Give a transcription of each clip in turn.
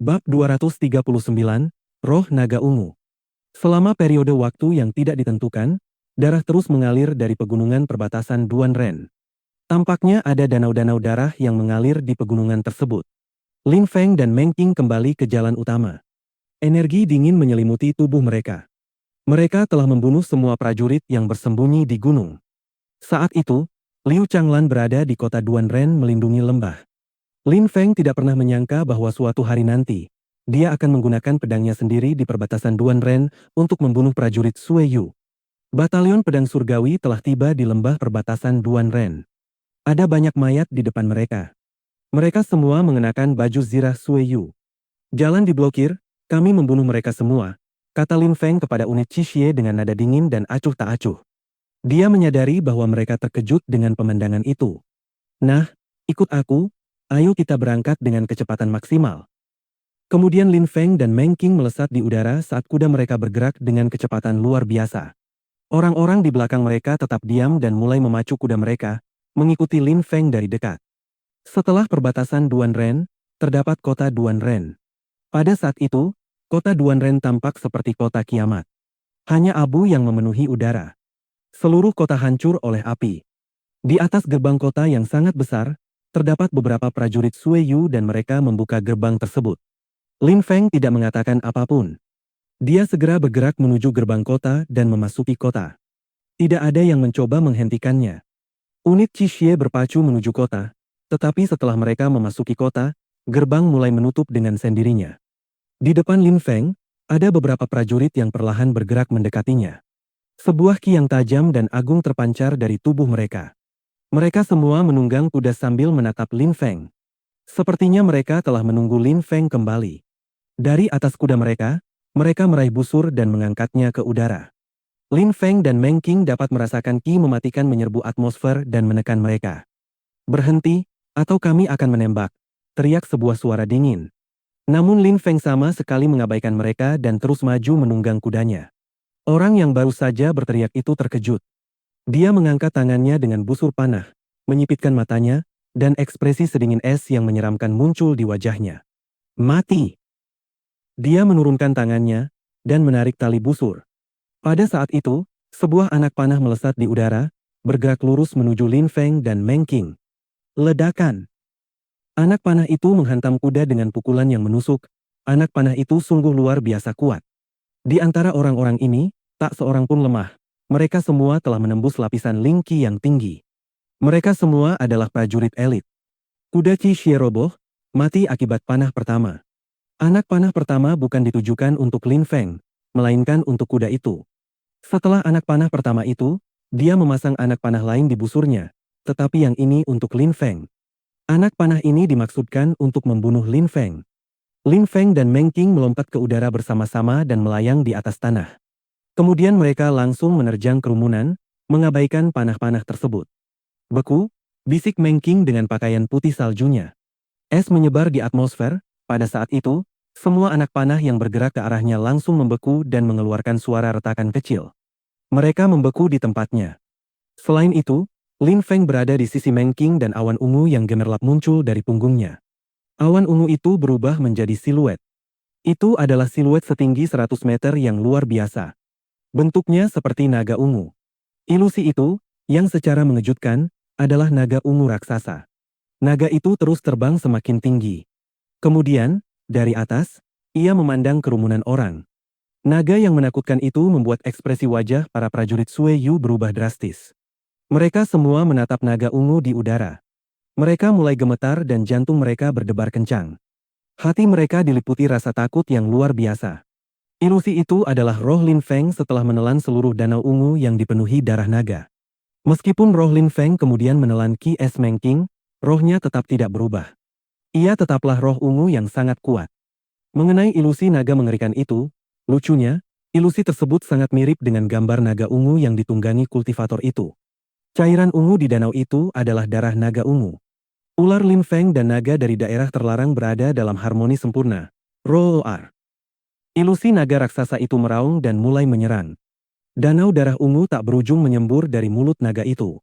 Bab 239, Roh Naga Ungu. Selama periode waktu yang tidak ditentukan, darah terus mengalir dari pegunungan perbatasan Duan Ren. Tampaknya ada danau-danau darah yang mengalir di pegunungan tersebut. Lin Feng dan Meng Qing kembali ke jalan utama. Energi dingin menyelimuti tubuh mereka. Mereka telah membunuh semua prajurit yang bersembunyi di gunung. Saat itu, Liu Changlan berada di kota Duan Ren melindungi lembah. Lin Feng tidak pernah menyangka bahwa suatu hari nanti, dia akan menggunakan pedangnya sendiri di perbatasan Duan Ren untuk membunuh prajurit Sui Yu. Batalion pedang surgawi telah tiba di lembah perbatasan Duan Ren. Ada banyak mayat di depan mereka. Mereka semua mengenakan baju zirah Sui Yu. Jalan diblokir, kami membunuh mereka semua, kata Lin Feng kepada unit Cixie dengan nada dingin dan acuh tak acuh. Dia menyadari bahwa mereka terkejut dengan pemandangan itu. Nah, ikut aku. Ayo kita berangkat dengan kecepatan maksimal. Kemudian Lin Feng dan Meng Qing melesat di udara saat kuda mereka bergerak dengan kecepatan luar biasa. Orang-orang di belakang mereka tetap diam dan mulai memacu kuda mereka, mengikuti Lin Feng dari dekat. Setelah perbatasan Duan Ren, terdapat kota Duan Ren. Pada saat itu, kota Duan Ren tampak seperti kota kiamat. Hanya abu yang memenuhi udara. Seluruh kota hancur oleh api. Di atas gerbang kota yang sangat besar, terdapat beberapa prajurit Sui Yu dan mereka membuka gerbang tersebut. Lin Feng tidak mengatakan apapun. Dia segera bergerak menuju gerbang kota dan memasuki kota. Tidak ada yang mencoba menghentikannya. Unit Cixie berpacu menuju kota, tetapi setelah mereka memasuki kota, gerbang mulai menutup dengan sendirinya. Di depan Lin Feng, ada beberapa prajurit yang perlahan bergerak mendekatinya. Sebuah ki yang tajam dan agung terpancar dari tubuh mereka. Mereka semua menunggang kuda sambil menatap Lin Feng. Sepertinya mereka telah menunggu Lin Feng kembali. Dari atas kuda mereka meraih busur dan mengangkatnya ke udara. Lin Feng dan Meng Qing dapat merasakan ki mematikan menyerbu atmosfer dan menekan mereka. Berhenti, atau kami akan menembak, teriak sebuah suara dingin. Namun Lin Feng sama sekali mengabaikan mereka dan terus maju menunggang kudanya. Orang yang baru saja berteriak itu terkejut. Dia mengangkat tangannya dengan busur panah, menyipitkan matanya, dan ekspresi sedingin es yang menyeramkan muncul di wajahnya. Mati! Dia menurunkan tangannya, dan menarik tali busur. Pada saat itu, sebuah anak panah melesat di udara, bergerak lurus menuju Lin Feng dan Meng Qing. Ledakan! Anak panah itu menghantam kuda dengan pukulan yang menusuk. Anak panah itu sungguh luar biasa kuat. Di antara orang-orang ini, tak seorang pun lemah. Mereka semua telah menembus lapisan Ling Qi yang tinggi. Mereka semua adalah prajurit elit. Kuda Cixie roboh, mati akibat panah pertama. Anak panah pertama bukan ditujukan untuk Lin Feng, melainkan untuk kuda itu. Setelah anak panah pertama itu, dia memasang anak panah lain di busurnya, tetapi yang ini untuk Lin Feng. Anak panah ini dimaksudkan untuk membunuh Lin Feng. Lin Feng dan Meng Qing melompat ke udara bersama-sama dan melayang di atas tanah. Kemudian mereka langsung menerjang kerumunan, mengabaikan panah-panah tersebut. Beku, bisik Meng Qing dengan pakaian putih saljunya. Es menyebar di atmosfer, pada saat itu, semua anak panah yang bergerak ke arahnya langsung membeku dan mengeluarkan suara retakan kecil. Mereka membeku di tempatnya. Selain itu, Lin Feng berada di sisi Meng Qing dan awan ungu yang gemerlap muncul dari punggungnya. Awan ungu itu berubah menjadi siluet. Itu adalah siluet setinggi 100 meter yang luar biasa. Bentuknya seperti naga ungu. Ilusi itu, yang secara mengejutkan, adalah naga ungu raksasa. Naga itu terus terbang semakin tinggi. Kemudian, dari atas, ia memandang kerumunan orang. Naga yang menakutkan itu membuat ekspresi wajah para prajurit Sui Yu berubah drastis. Mereka semua menatap naga ungu di udara. Mereka mulai gemetar dan jantung mereka berdebar kencang. Hati mereka diliputi rasa takut yang luar biasa. Ilusi itu adalah roh Lin Feng setelah menelan seluruh danau ungu yang dipenuhi darah naga. Meskipun roh Lin Feng kemudian menelan Ki Es Meng Qing, rohnya tetap tidak berubah. Ia tetaplah roh ungu yang sangat kuat. Mengenai ilusi naga mengerikan itu, lucunya, ilusi tersebut sangat mirip dengan gambar naga ungu yang ditunggangi kultivator itu. Cairan ungu di danau itu adalah darah naga ungu. Ular Lin Feng dan naga dari daerah terlarang berada dalam harmoni sempurna. Roar. Ilusi naga raksasa itu meraung dan mulai menyerang. Danau darah ungu tak berujung menyembur dari mulut naga itu.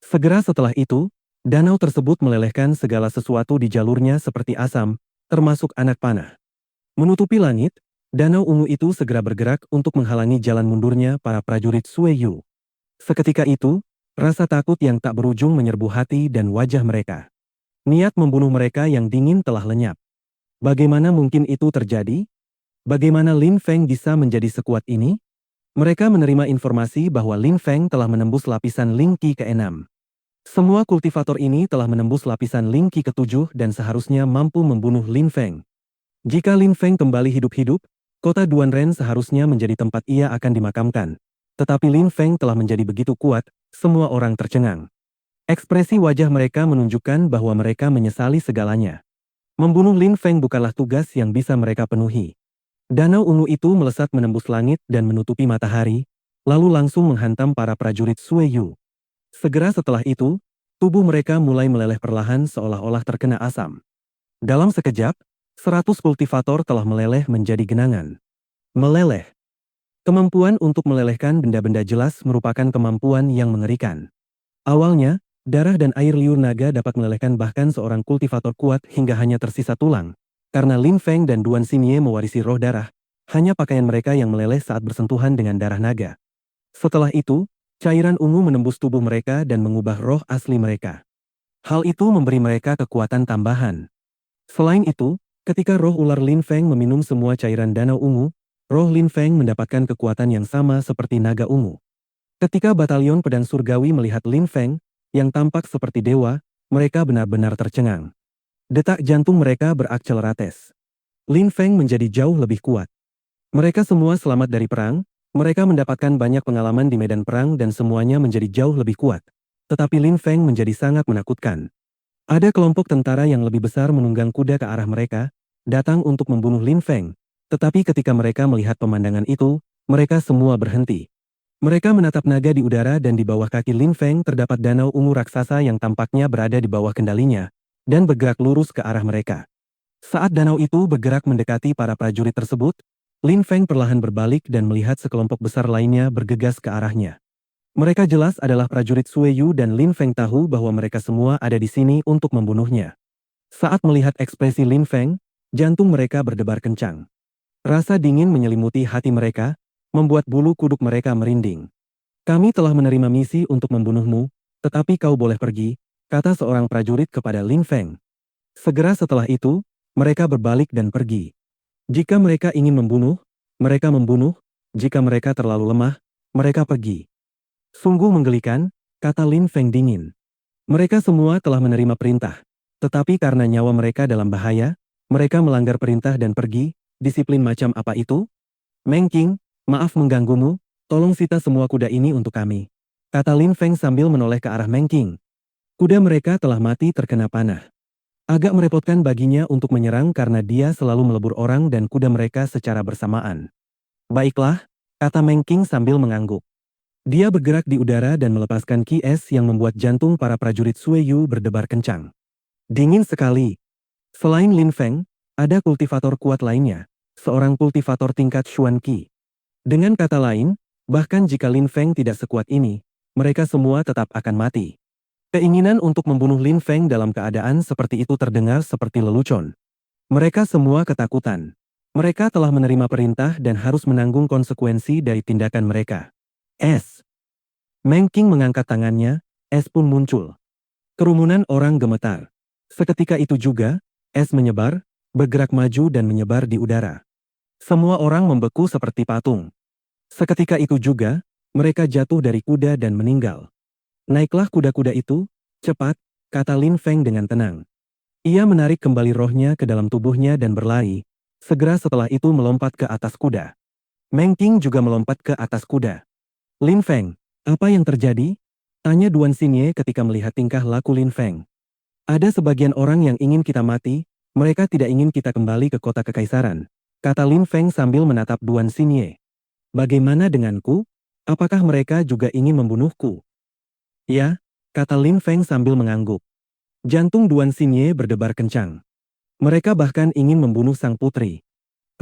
Segera setelah itu, danau tersebut melelehkan segala sesuatu di jalurnya seperti asam, termasuk anak panah. Menutupi langit, danau ungu itu segera bergerak untuk menghalangi jalan mundurnya para prajurit Sue Yu. Seketika itu, rasa takut yang tak berujung menyerbu hati dan wajah mereka. Niat membunuh mereka yang dingin telah lenyap. Bagaimana mungkin itu terjadi? Bagaimana Lin Feng bisa menjadi sekuat ini? Mereka menerima informasi bahwa Lin Feng telah menembus lapisan Ling Qi ke-6. Semua kultivator ini telah menembus lapisan Ling Qi ke-7 dan seharusnya mampu membunuh Lin Feng. Jika Lin Feng kembali hidup-hidup, kota Duanren seharusnya menjadi tempat ia akan dimakamkan. Tetapi Lin Feng telah menjadi begitu kuat, semua orang tercengang. Ekspresi wajah mereka menunjukkan bahwa mereka menyesali segalanya. Membunuh Lin Feng bukanlah tugas yang bisa mereka penuhi. Danau ungu itu melesat menembus langit dan menutupi matahari, lalu langsung menghantam para prajurit Sue Yu. Segera setelah itu, tubuh mereka mulai meleleh perlahan seolah-olah terkena asam. Dalam sekejap, 100 kultivator telah meleleh menjadi genangan. Meleleh. Kemampuan untuk melelehkan benda-benda jelas merupakan kemampuan yang mengerikan. Awalnya, darah dan air liur naga dapat melelehkan bahkan seorang kultivator kuat hingga hanya tersisa tulang. Karena Lin Feng dan Duan Xinye mewarisi roh darah, hanya pakaian mereka yang meleleh saat bersentuhan dengan darah naga. Setelah itu, cairan ungu menembus tubuh mereka dan mengubah roh asli mereka. Hal itu memberi mereka kekuatan tambahan. Selain itu, ketika roh ular Lin Feng meminum semua cairan danau ungu, roh Lin Feng mendapatkan kekuatan yang sama seperti naga ungu. Ketika batalion pedang surgawi melihat Lin Feng, yang tampak seperti dewa, mereka benar-benar tercengang. Detak jantung mereka berakselerates. Lin Feng menjadi jauh lebih kuat. Mereka semua selamat dari perang, mereka mendapatkan banyak pengalaman di medan perang dan semuanya menjadi jauh lebih kuat. Tetapi Lin Feng menjadi sangat menakutkan. Ada kelompok tentara yang lebih besar menunggang kuda ke arah mereka, datang untuk membunuh Lin Feng. Tetapi ketika mereka melihat pemandangan itu, mereka semua berhenti. Mereka menatap naga di udara dan di bawah kaki Lin Feng terdapat danau ungu raksasa yang tampaknya berada di bawah kendalinya, dan bergerak lurus ke arah mereka. Saat danau itu bergerak mendekati para prajurit tersebut, Lin Feng perlahan berbalik dan melihat sekelompok besar lainnya bergegas ke arahnya. Mereka jelas adalah prajurit Sue Yu dan Lin Feng tahu bahwa mereka semua ada di sini untuk membunuhnya. Saat melihat ekspresi Lin Feng, jantung mereka berdebar kencang. Rasa dingin menyelimuti hati mereka, membuat bulu kuduk mereka merinding. Kami telah menerima misi untuk membunuhmu, tetapi kau boleh pergi, kata seorang prajurit kepada Lin Feng. Segera setelah itu, mereka berbalik dan pergi. Jika mereka ingin membunuh, mereka membunuh, jika mereka terlalu lemah, mereka pergi. Sungguh menggelikan, kata Lin Feng dingin. Mereka semua telah menerima perintah, tetapi karena nyawa mereka dalam bahaya, mereka melanggar perintah dan pergi. Disiplin macam apa itu? Meng Qing, maaf mengganggumu, tolong sita semua kuda ini untuk kami, kata Lin Feng sambil menoleh ke arah Meng Qing. Kuda mereka telah mati terkena panah. Agak merepotkan baginya untuk menyerang karena dia selalu melebur orang dan kuda mereka secara bersamaan. Baiklah, kata Meng Qing sambil mengangguk. Dia bergerak di udara dan melepaskan Qi Es yang membuat jantung para prajurit Sue Yu berdebar kencang. Dingin sekali. Selain Lin Feng, ada kultivator kuat lainnya, seorang kultivator tingkat Xuan Qi. Dengan kata lain, bahkan jika Lin Feng tidak sekuat ini, mereka semua tetap akan mati. Keinginan untuk membunuh Lin Feng dalam keadaan seperti itu terdengar seperti lelucon. Mereka semua ketakutan. Mereka telah menerima perintah dan harus menanggung konsekuensi dari tindakan mereka. Es. Meng Qing mengangkat tangannya, es pun muncul. Kerumunan orang gemetar. Seketika itu juga, es menyebar, bergerak maju dan menyebar di udara. Semua orang membeku seperti patung. Seketika itu juga, mereka jatuh dari kuda dan meninggal. Naiklah kuda-kuda itu, cepat, kata Lin Feng dengan tenang. Ia menarik kembali rohnya ke dalam tubuhnya dan berlari, segera setelah itu melompat ke atas kuda. Meng Qing juga melompat ke atas kuda. Lin Feng, apa yang terjadi? Tanya Duan Xinye ketika melihat tingkah laku Lin Feng. Ada sebagian orang yang ingin kita mati, mereka tidak ingin kita kembali ke kota kekaisaran, kata Lin Feng sambil menatap Duan Xinye. Bagaimana denganku? Apakah mereka juga ingin membunuhku? Ya, kata Lin Feng sambil mengangguk. Jantung Duan Xinye berdebar kencang. Mereka bahkan ingin membunuh sang putri.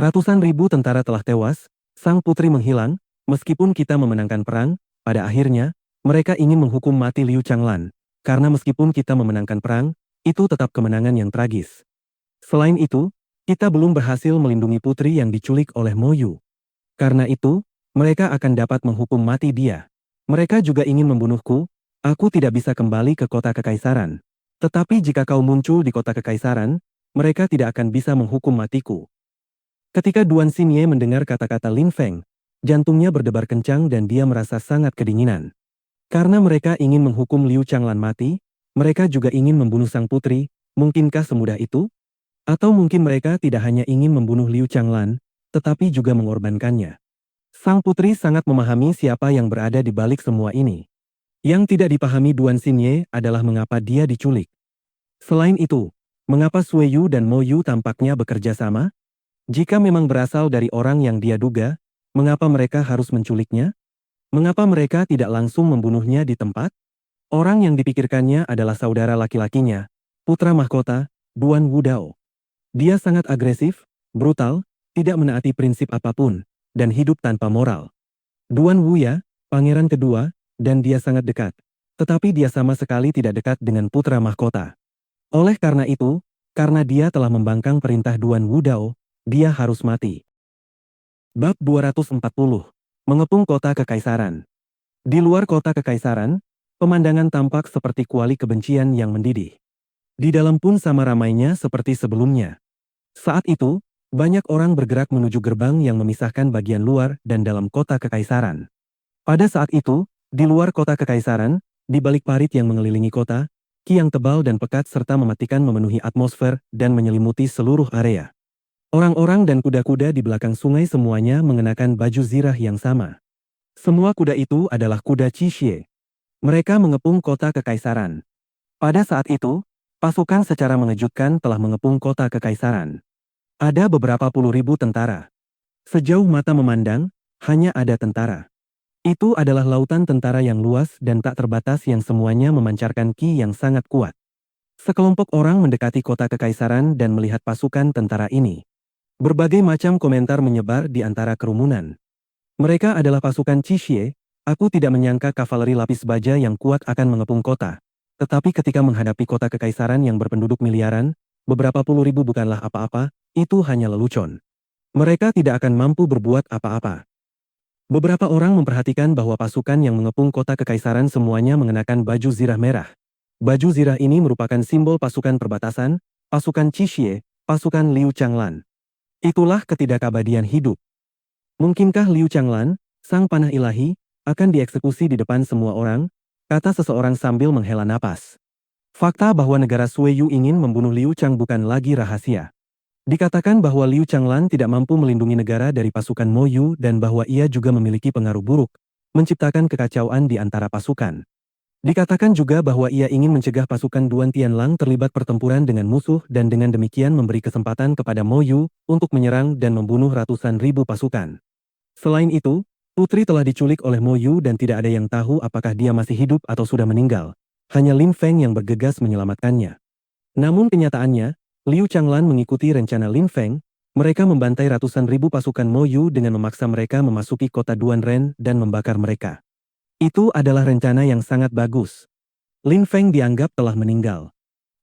Ratusan ribu tentara telah tewas, sang putri menghilang, meskipun kita memenangkan perang, pada akhirnya, mereka ingin menghukum mati Liu Changlan, karena meskipun kita memenangkan perang, itu tetap kemenangan yang tragis. Selain itu, Kita belum berhasil melindungi putri yang diculik oleh Mo Yu. Karena itu, mereka akan dapat menghukum mati dia. Mereka juga ingin membunuhku. Aku tidak bisa kembali ke kota kekaisaran. Tetapi jika kau muncul di kota kekaisaran, mereka tidak akan bisa menghukum matiku. Ketika Duan Xinye mendengar kata-kata Lin Feng, jantungnya berdebar kencang dan dia merasa sangat kedinginan. Karena mereka ingin menghukum Liu Changlan mati, mereka juga ingin membunuh sang putri. Mungkinkah semudah itu? Atau mungkin mereka tidak hanya ingin membunuh Liu Changlan, tetapi juga mengorbankannya. Sang putri sangat memahami siapa yang berada di balik semua ini. Yang tidak dipahami Duan Xinye adalah mengapa dia diculik. Selain itu, mengapa Sui Yu dan Mo Yu tampaknya bekerja sama? Jika memang berasal dari orang yang dia duga, mengapa mereka harus menculiknya? Mengapa mereka tidak langsung membunuhnya di tempat? Orang yang dipikirkannya adalah saudara laki-lakinya, putra mahkota, Duan Wudao. Dia sangat agresif, brutal, tidak menaati prinsip apapun, dan hidup tanpa moral. Duan Wuya, pangeran kedua, dan dia sangat dekat. Tetapi dia sama sekali tidak dekat dengan putra mahkota. Oleh karena itu, karena dia telah membangkang perintah Duan Wudao, dia harus mati. Bab 240. Mengepung kota kekaisaran. Di luar kota kekaisaran, pemandangan tampak seperti kuali kebencian yang mendidih. Di dalam pun sama ramainya seperti sebelumnya. Saat itu, banyak orang bergerak menuju gerbang yang memisahkan bagian luar dan dalam kota kekaisaran. Pada saat itu, di luar kota kekaisaran, di balik parit yang mengelilingi kota, ki yang tebal dan pekat serta mematikan memenuhi atmosfer dan menyelimuti seluruh area. Orang-orang dan kuda-kuda di belakang sungai semuanya mengenakan baju zirah yang sama. Semua kuda itu adalah kuda Qixie. Mereka mengepung kota kekaisaran. Pada saat itu, pasukan secara mengejutkan telah mengepung kota kekaisaran. Ada beberapa puluh ribu tentara. Sejauh mata memandang, hanya ada tentara. Itu adalah lautan tentara yang luas dan tak terbatas yang semuanya memancarkan ki yang sangat kuat. Sekelompok orang mendekati kota kekaisaran dan melihat pasukan tentara ini. Berbagai macam komentar menyebar di antara kerumunan. Mereka adalah pasukan Qixie. Aku tidak menyangka kavaleri lapis baja yang kuat akan mengepung kota. Tetapi ketika menghadapi kota kekaisaran yang berpenduduk miliaran, beberapa puluh ribu bukanlah apa-apa, itu hanya lelucon. Mereka tidak akan mampu berbuat apa-apa. Beberapa orang memperhatikan bahwa pasukan yang mengepung kota kekaisaran semuanya mengenakan baju zirah merah. Baju zirah ini merupakan simbol pasukan perbatasan, pasukan Qixie, pasukan Liu Changlan. Itulah ketidakabadian hidup. Mungkinkah Liu Changlan, sang panah ilahi, akan dieksekusi di depan semua orang? Kata seseorang sambil menghela napas. Fakta bahwa negara Sui Yu ingin membunuh Liu Chang bukan lagi rahasia. Dikatakan bahwa Liu Changlan tidak mampu melindungi negara dari pasukan Mo Yu dan bahwa ia juga memiliki pengaruh buruk, menciptakan kekacauan di antara pasukan. Dikatakan juga bahwa ia ingin mencegah pasukan Duan Tianlang terlibat pertempuran dengan musuh dan dengan demikian memberi kesempatan kepada Mo Yu untuk menyerang dan membunuh ratusan ribu pasukan. Selain itu, putri telah diculik oleh Mo Yu dan tidak ada yang tahu apakah dia masih hidup atau sudah meninggal. Hanya Lin Feng yang bergegas menyelamatkannya. Namun kenyataannya, Liu Changlan mengikuti rencana Lin Feng. Mereka membantai ratusan ribu pasukan Mo Yu dengan memaksa mereka memasuki kota Duanren dan membakar mereka. Itu adalah rencana yang sangat bagus. Lin Feng dianggap telah meninggal.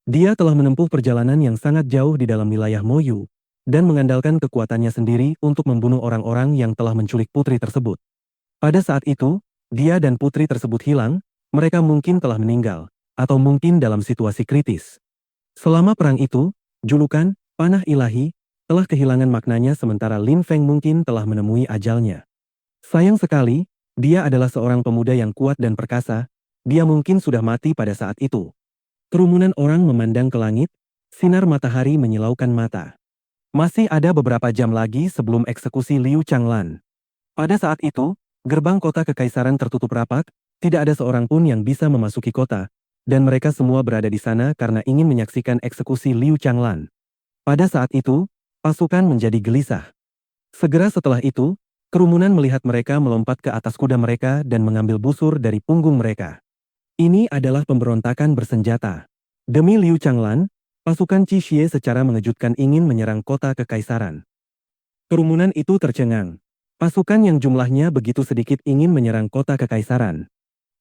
Dia telah menempuh perjalanan yang sangat jauh di dalam wilayah Mo Yu dan mengandalkan kekuatannya sendiri untuk membunuh orang-orang yang telah menculik putri tersebut. Pada saat itu, dia dan putri tersebut hilang, mereka mungkin telah meninggal, atau mungkin dalam situasi kritis. Selama perang itu, julukan, panah ilahi, telah kehilangan maknanya sementara Lin Feng mungkin telah menemui ajalnya. Sayang sekali, dia adalah seorang pemuda yang kuat dan perkasa, dia mungkin sudah mati pada saat itu. Kerumunan orang memandang ke langit, sinar matahari menyilaukan mata. Masih ada beberapa jam lagi sebelum eksekusi Liu Changlan. Pada saat itu, gerbang kota kekaisaran tertutup rapat, tidak ada seorang pun yang bisa memasuki kota, dan mereka semua berada di sana karena ingin menyaksikan eksekusi Liu Changlan. Pada saat itu, pasukan menjadi gelisah. Segera setelah itu, kerumunan melihat mereka melompat ke atas kuda mereka dan mengambil busur dari punggung mereka. Ini adalah pemberontakan bersenjata. Demi Liu Changlan, pasukan Qixie secara mengejutkan ingin menyerang kota kekaisaran. Kerumunan itu tercengang. Pasukan yang jumlahnya begitu sedikit ingin menyerang kota kekaisaran.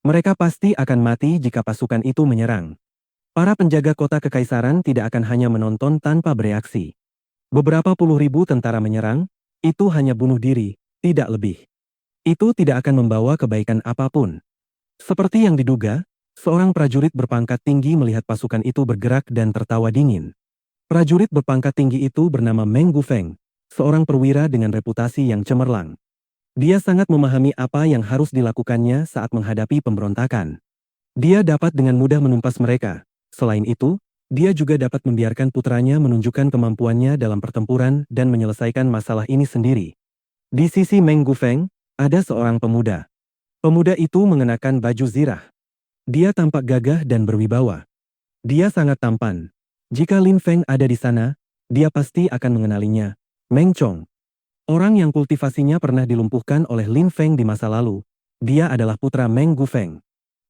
Mereka pasti akan mati jika pasukan itu menyerang. Para penjaga kota kekaisaran tidak akan hanya menonton tanpa bereaksi. Beberapa puluh ribu tentara menyerang, itu hanya bunuh diri, tidak lebih. Itu tidak akan membawa kebaikan apapun. Seperti yang diduga, seorang prajurit berpangkat tinggi melihat pasukan itu bergerak dan tertawa dingin. Prajurit berpangkat tinggi itu bernama Meng Gufeng, seorang perwira dengan reputasi yang cemerlang. Dia sangat memahami apa yang harus dilakukannya saat menghadapi pemberontakan. Dia dapat dengan mudah menumpas mereka. Selain itu, dia juga dapat membiarkan putranya menunjukkan kemampuannya dalam pertempuran dan menyelesaikan masalah ini sendiri. Di sisi Meng Gufeng, ada seorang pemuda. Pemuda itu mengenakan baju zirah. Dia tampak gagah dan berwibawa. Dia sangat tampan. Jika Lin Feng ada di sana, dia pasti akan mengenalinya. Meng Chong. Orang yang kultivasinya pernah dilumpuhkan oleh Lin Feng di masa lalu. Dia adalah putra Meng Gufeng.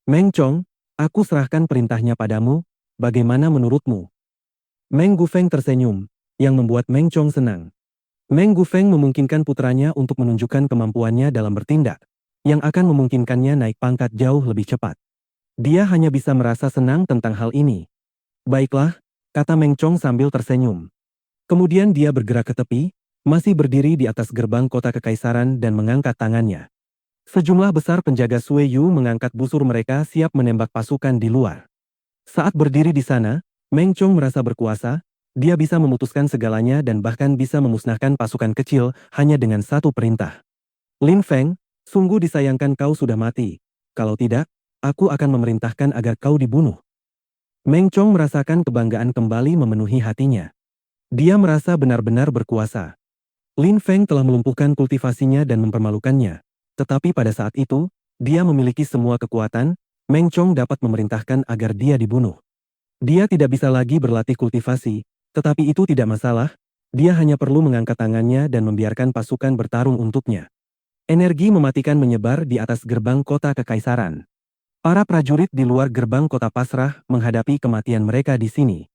Meng Chong, aku serahkan perintahnya padamu, bagaimana menurutmu? Meng Gufeng tersenyum, yang membuat Meng Chong senang. Meng Gufeng memungkinkan putranya untuk menunjukkan kemampuannya dalam bertindak, yang akan memungkinkannya naik pangkat jauh lebih cepat. Dia hanya bisa merasa senang tentang hal ini. Baiklah, kata Meng Chong sambil tersenyum. Kemudian dia bergerak ke tepi, masih berdiri di atas gerbang kota kekaisaran dan mengangkat tangannya. Sejumlah besar penjaga Sui Yu mengangkat busur mereka siap menembak pasukan di luar. Saat berdiri di sana, Meng Chong merasa berkuasa, dia bisa memutuskan segalanya dan bahkan bisa memusnahkan pasukan kecil hanya dengan satu perintah. Lin Feng, sungguh disayangkan kau sudah mati. Kalau tidak, aku akan memerintahkan agar kau dibunuh. Meng Chong merasakan kebanggaan kembali memenuhi hatinya. Dia merasa benar-benar berkuasa. Lin Feng telah melumpuhkan kultivasinya dan mempermalukannya. Tetapi pada saat itu, dia memiliki semua kekuatan, Meng Chong dapat memerintahkan agar dia dibunuh. Dia tidak bisa lagi berlatih kultivasi, tetapi itu tidak masalah, dia hanya perlu mengangkat tangannya dan membiarkan pasukan bertarung untuknya. Energi mematikan menyebar di atas gerbang kota kekaisaran. Para prajurit di luar gerbang kota pasrah menghadapi kematian mereka di sini.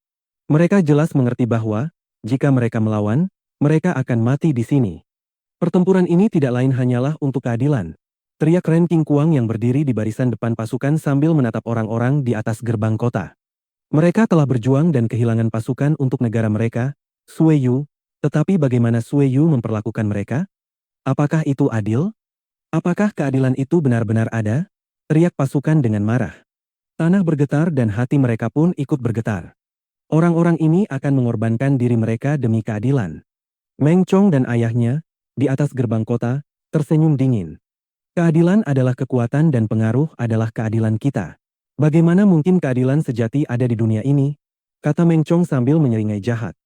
Mereka jelas mengerti bahwa, jika mereka melawan, mereka akan mati di sini. Pertempuran ini tidak lain hanyalah untuk keadilan. Teriak Ren King Kuang yang berdiri di barisan depan pasukan sambil menatap orang-orang di atas gerbang kota. Mereka telah berjuang dan kehilangan pasukan untuk negara mereka, Sui Yu, tetapi bagaimana Sui Yu memperlakukan mereka? Apakah itu adil? Apakah keadilan itu benar-benar ada? Teriak pasukan dengan marah. Tanah bergetar dan hati mereka pun ikut bergetar. Orang-orang ini akan mengorbankan diri mereka demi keadilan. Meng Chong dan ayahnya, di atas gerbang kota, tersenyum dingin. Keadilan adalah kekuatan dan pengaruh adalah keadilan kita. Bagaimana mungkin keadilan sejati ada di dunia ini? Kata Meng Chong sambil menyeringai jahat.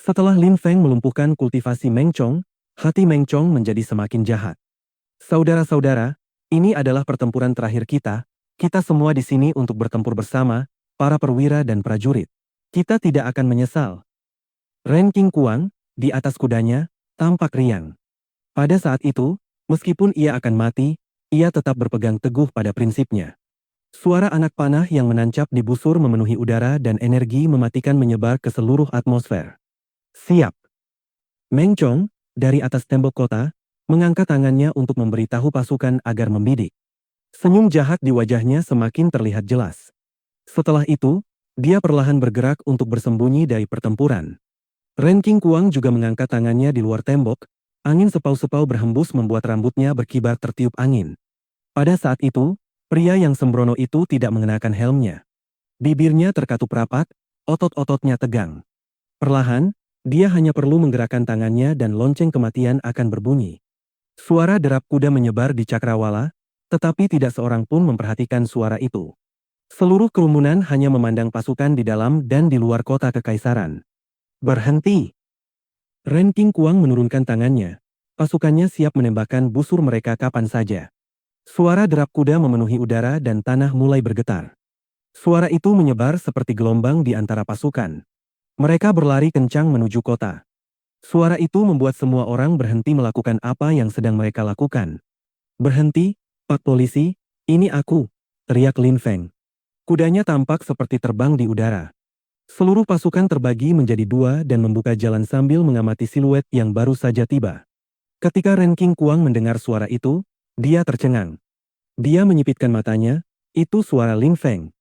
Setelah Lin Feng melumpuhkan kultivasi Meng Chong, hati Meng Chong menjadi semakin jahat. Saudara-saudara, ini adalah pertempuran terakhir kita semua di sini untuk bertempur bersama, para perwira dan prajurit. Kita tidak akan menyesal. Ren King Kuang, di atas kudanya, tampak riang. Pada saat itu, meskipun ia akan mati, ia tetap berpegang teguh pada prinsipnya. Suara anak panah yang menancap di busur memenuhi udara dan energi mematikan menyebar ke seluruh atmosfer. Siap. Meng Chong, dari atas tembok kota, mengangkat tangannya untuk memberitahu pasukan agar membidik. Senyum jahat di wajahnya semakin terlihat jelas. Setelah itu, dia perlahan bergerak untuk bersembunyi dari pertempuran. Ren King Kuang juga mengangkat tangannya di luar tembok, angin sepau-sepau berhembus membuat rambutnya berkibar tertiup angin. Pada saat itu, pria yang sembrono itu tidak mengenakan helmnya. Bibirnya terkatup rapat, otot-ototnya tegang. Perlahan, dia hanya perlu menggerakkan tangannya dan lonceng kematian akan berbunyi. Suara derap kuda menyebar di cakrawala, tetapi tidak seorang pun memperhatikan suara itu. Seluruh kerumunan hanya memandang pasukan di dalam dan di luar kota kekaisaran. Berhenti! Ren King Kuang menurunkan tangannya. Pasukannya siap menembakkan busur mereka kapan saja. Suara derap kuda memenuhi udara dan tanah mulai bergetar. Suara itu menyebar seperti gelombang di antara pasukan. Mereka berlari kencang menuju kota. Suara itu membuat semua orang berhenti melakukan apa yang sedang mereka lakukan. Berhenti, Pak Polisi, ini aku, teriak Lin Feng. Kudanya tampak seperti terbang di udara. Seluruh pasukan terbagi menjadi dua dan membuka jalan sambil mengamati siluet yang baru saja tiba. Ketika Ren King Kuang mendengar suara itu, dia tercengang. Dia menyipitkan matanya, itu suara Lin Feng.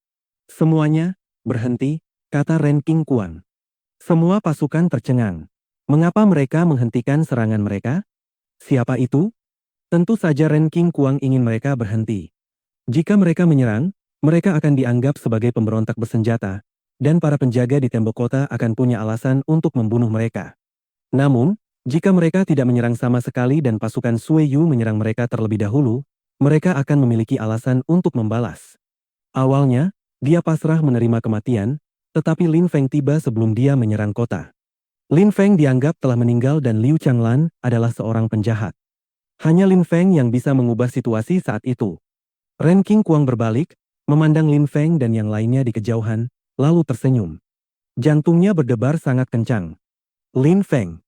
Semuanya, berhenti, kata Ren King Kuang. Semua pasukan tercengang. Mengapa mereka menghentikan serangan mereka? Siapa itu? Tentu saja Ren King Kuang ingin mereka berhenti. Jika mereka menyerang, mereka akan dianggap sebagai pemberontak bersenjata, dan para penjaga di tembok kota akan punya alasan untuk membunuh mereka. Namun, jika mereka tidak menyerang sama sekali dan pasukan Sui Yu menyerang mereka terlebih dahulu, mereka akan memiliki alasan untuk membalas. Awalnya, dia pasrah menerima kematian, tetapi Lin Feng tiba sebelum dia menyerang kota. Lin Feng dianggap telah meninggal dan Liu Changlan adalah seorang penjahat. Hanya Lin Feng yang bisa mengubah situasi saat itu. Ren King Kuang berbalik, memandang Lin Feng dan yang lainnya di kejauhan, lalu tersenyum. Jantungnya berdebar sangat kencang. Lin Feng.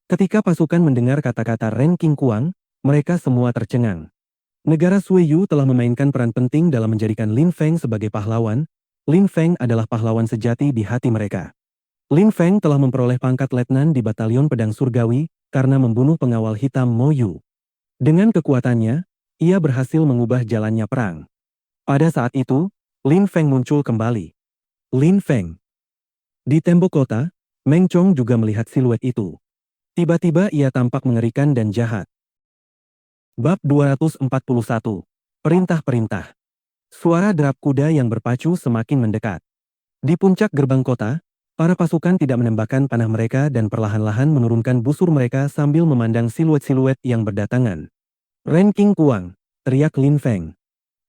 Ketika pasukan mendengar kata-kata Ren King Kuang, mereka semua tercengang. Negara Sui Yu telah memainkan peran penting dalam menjadikan Lin Feng sebagai pahlawan. Lin Feng adalah pahlawan sejati di hati mereka. Lin Feng telah memperoleh pangkat letnan di Batalion Pedang Surgawi karena membunuh pengawal hitam Mo Yu. Dengan kekuatannya, ia berhasil mengubah jalannya perang. Pada saat itu, Lin Feng muncul kembali. Lin Feng. Di tembok kota, Meng Chong juga melihat siluet itu. Tiba-tiba ia tampak mengerikan dan jahat. Bab 241. Perintah-perintah. Suara derap kuda yang berpacu semakin mendekat. Di puncak gerbang kota, para pasukan tidak menembakkan panah mereka dan perlahan-lahan menurunkan busur mereka sambil memandang siluet-siluet yang berdatangan. Ren King Kuang, teriak Lin Feng.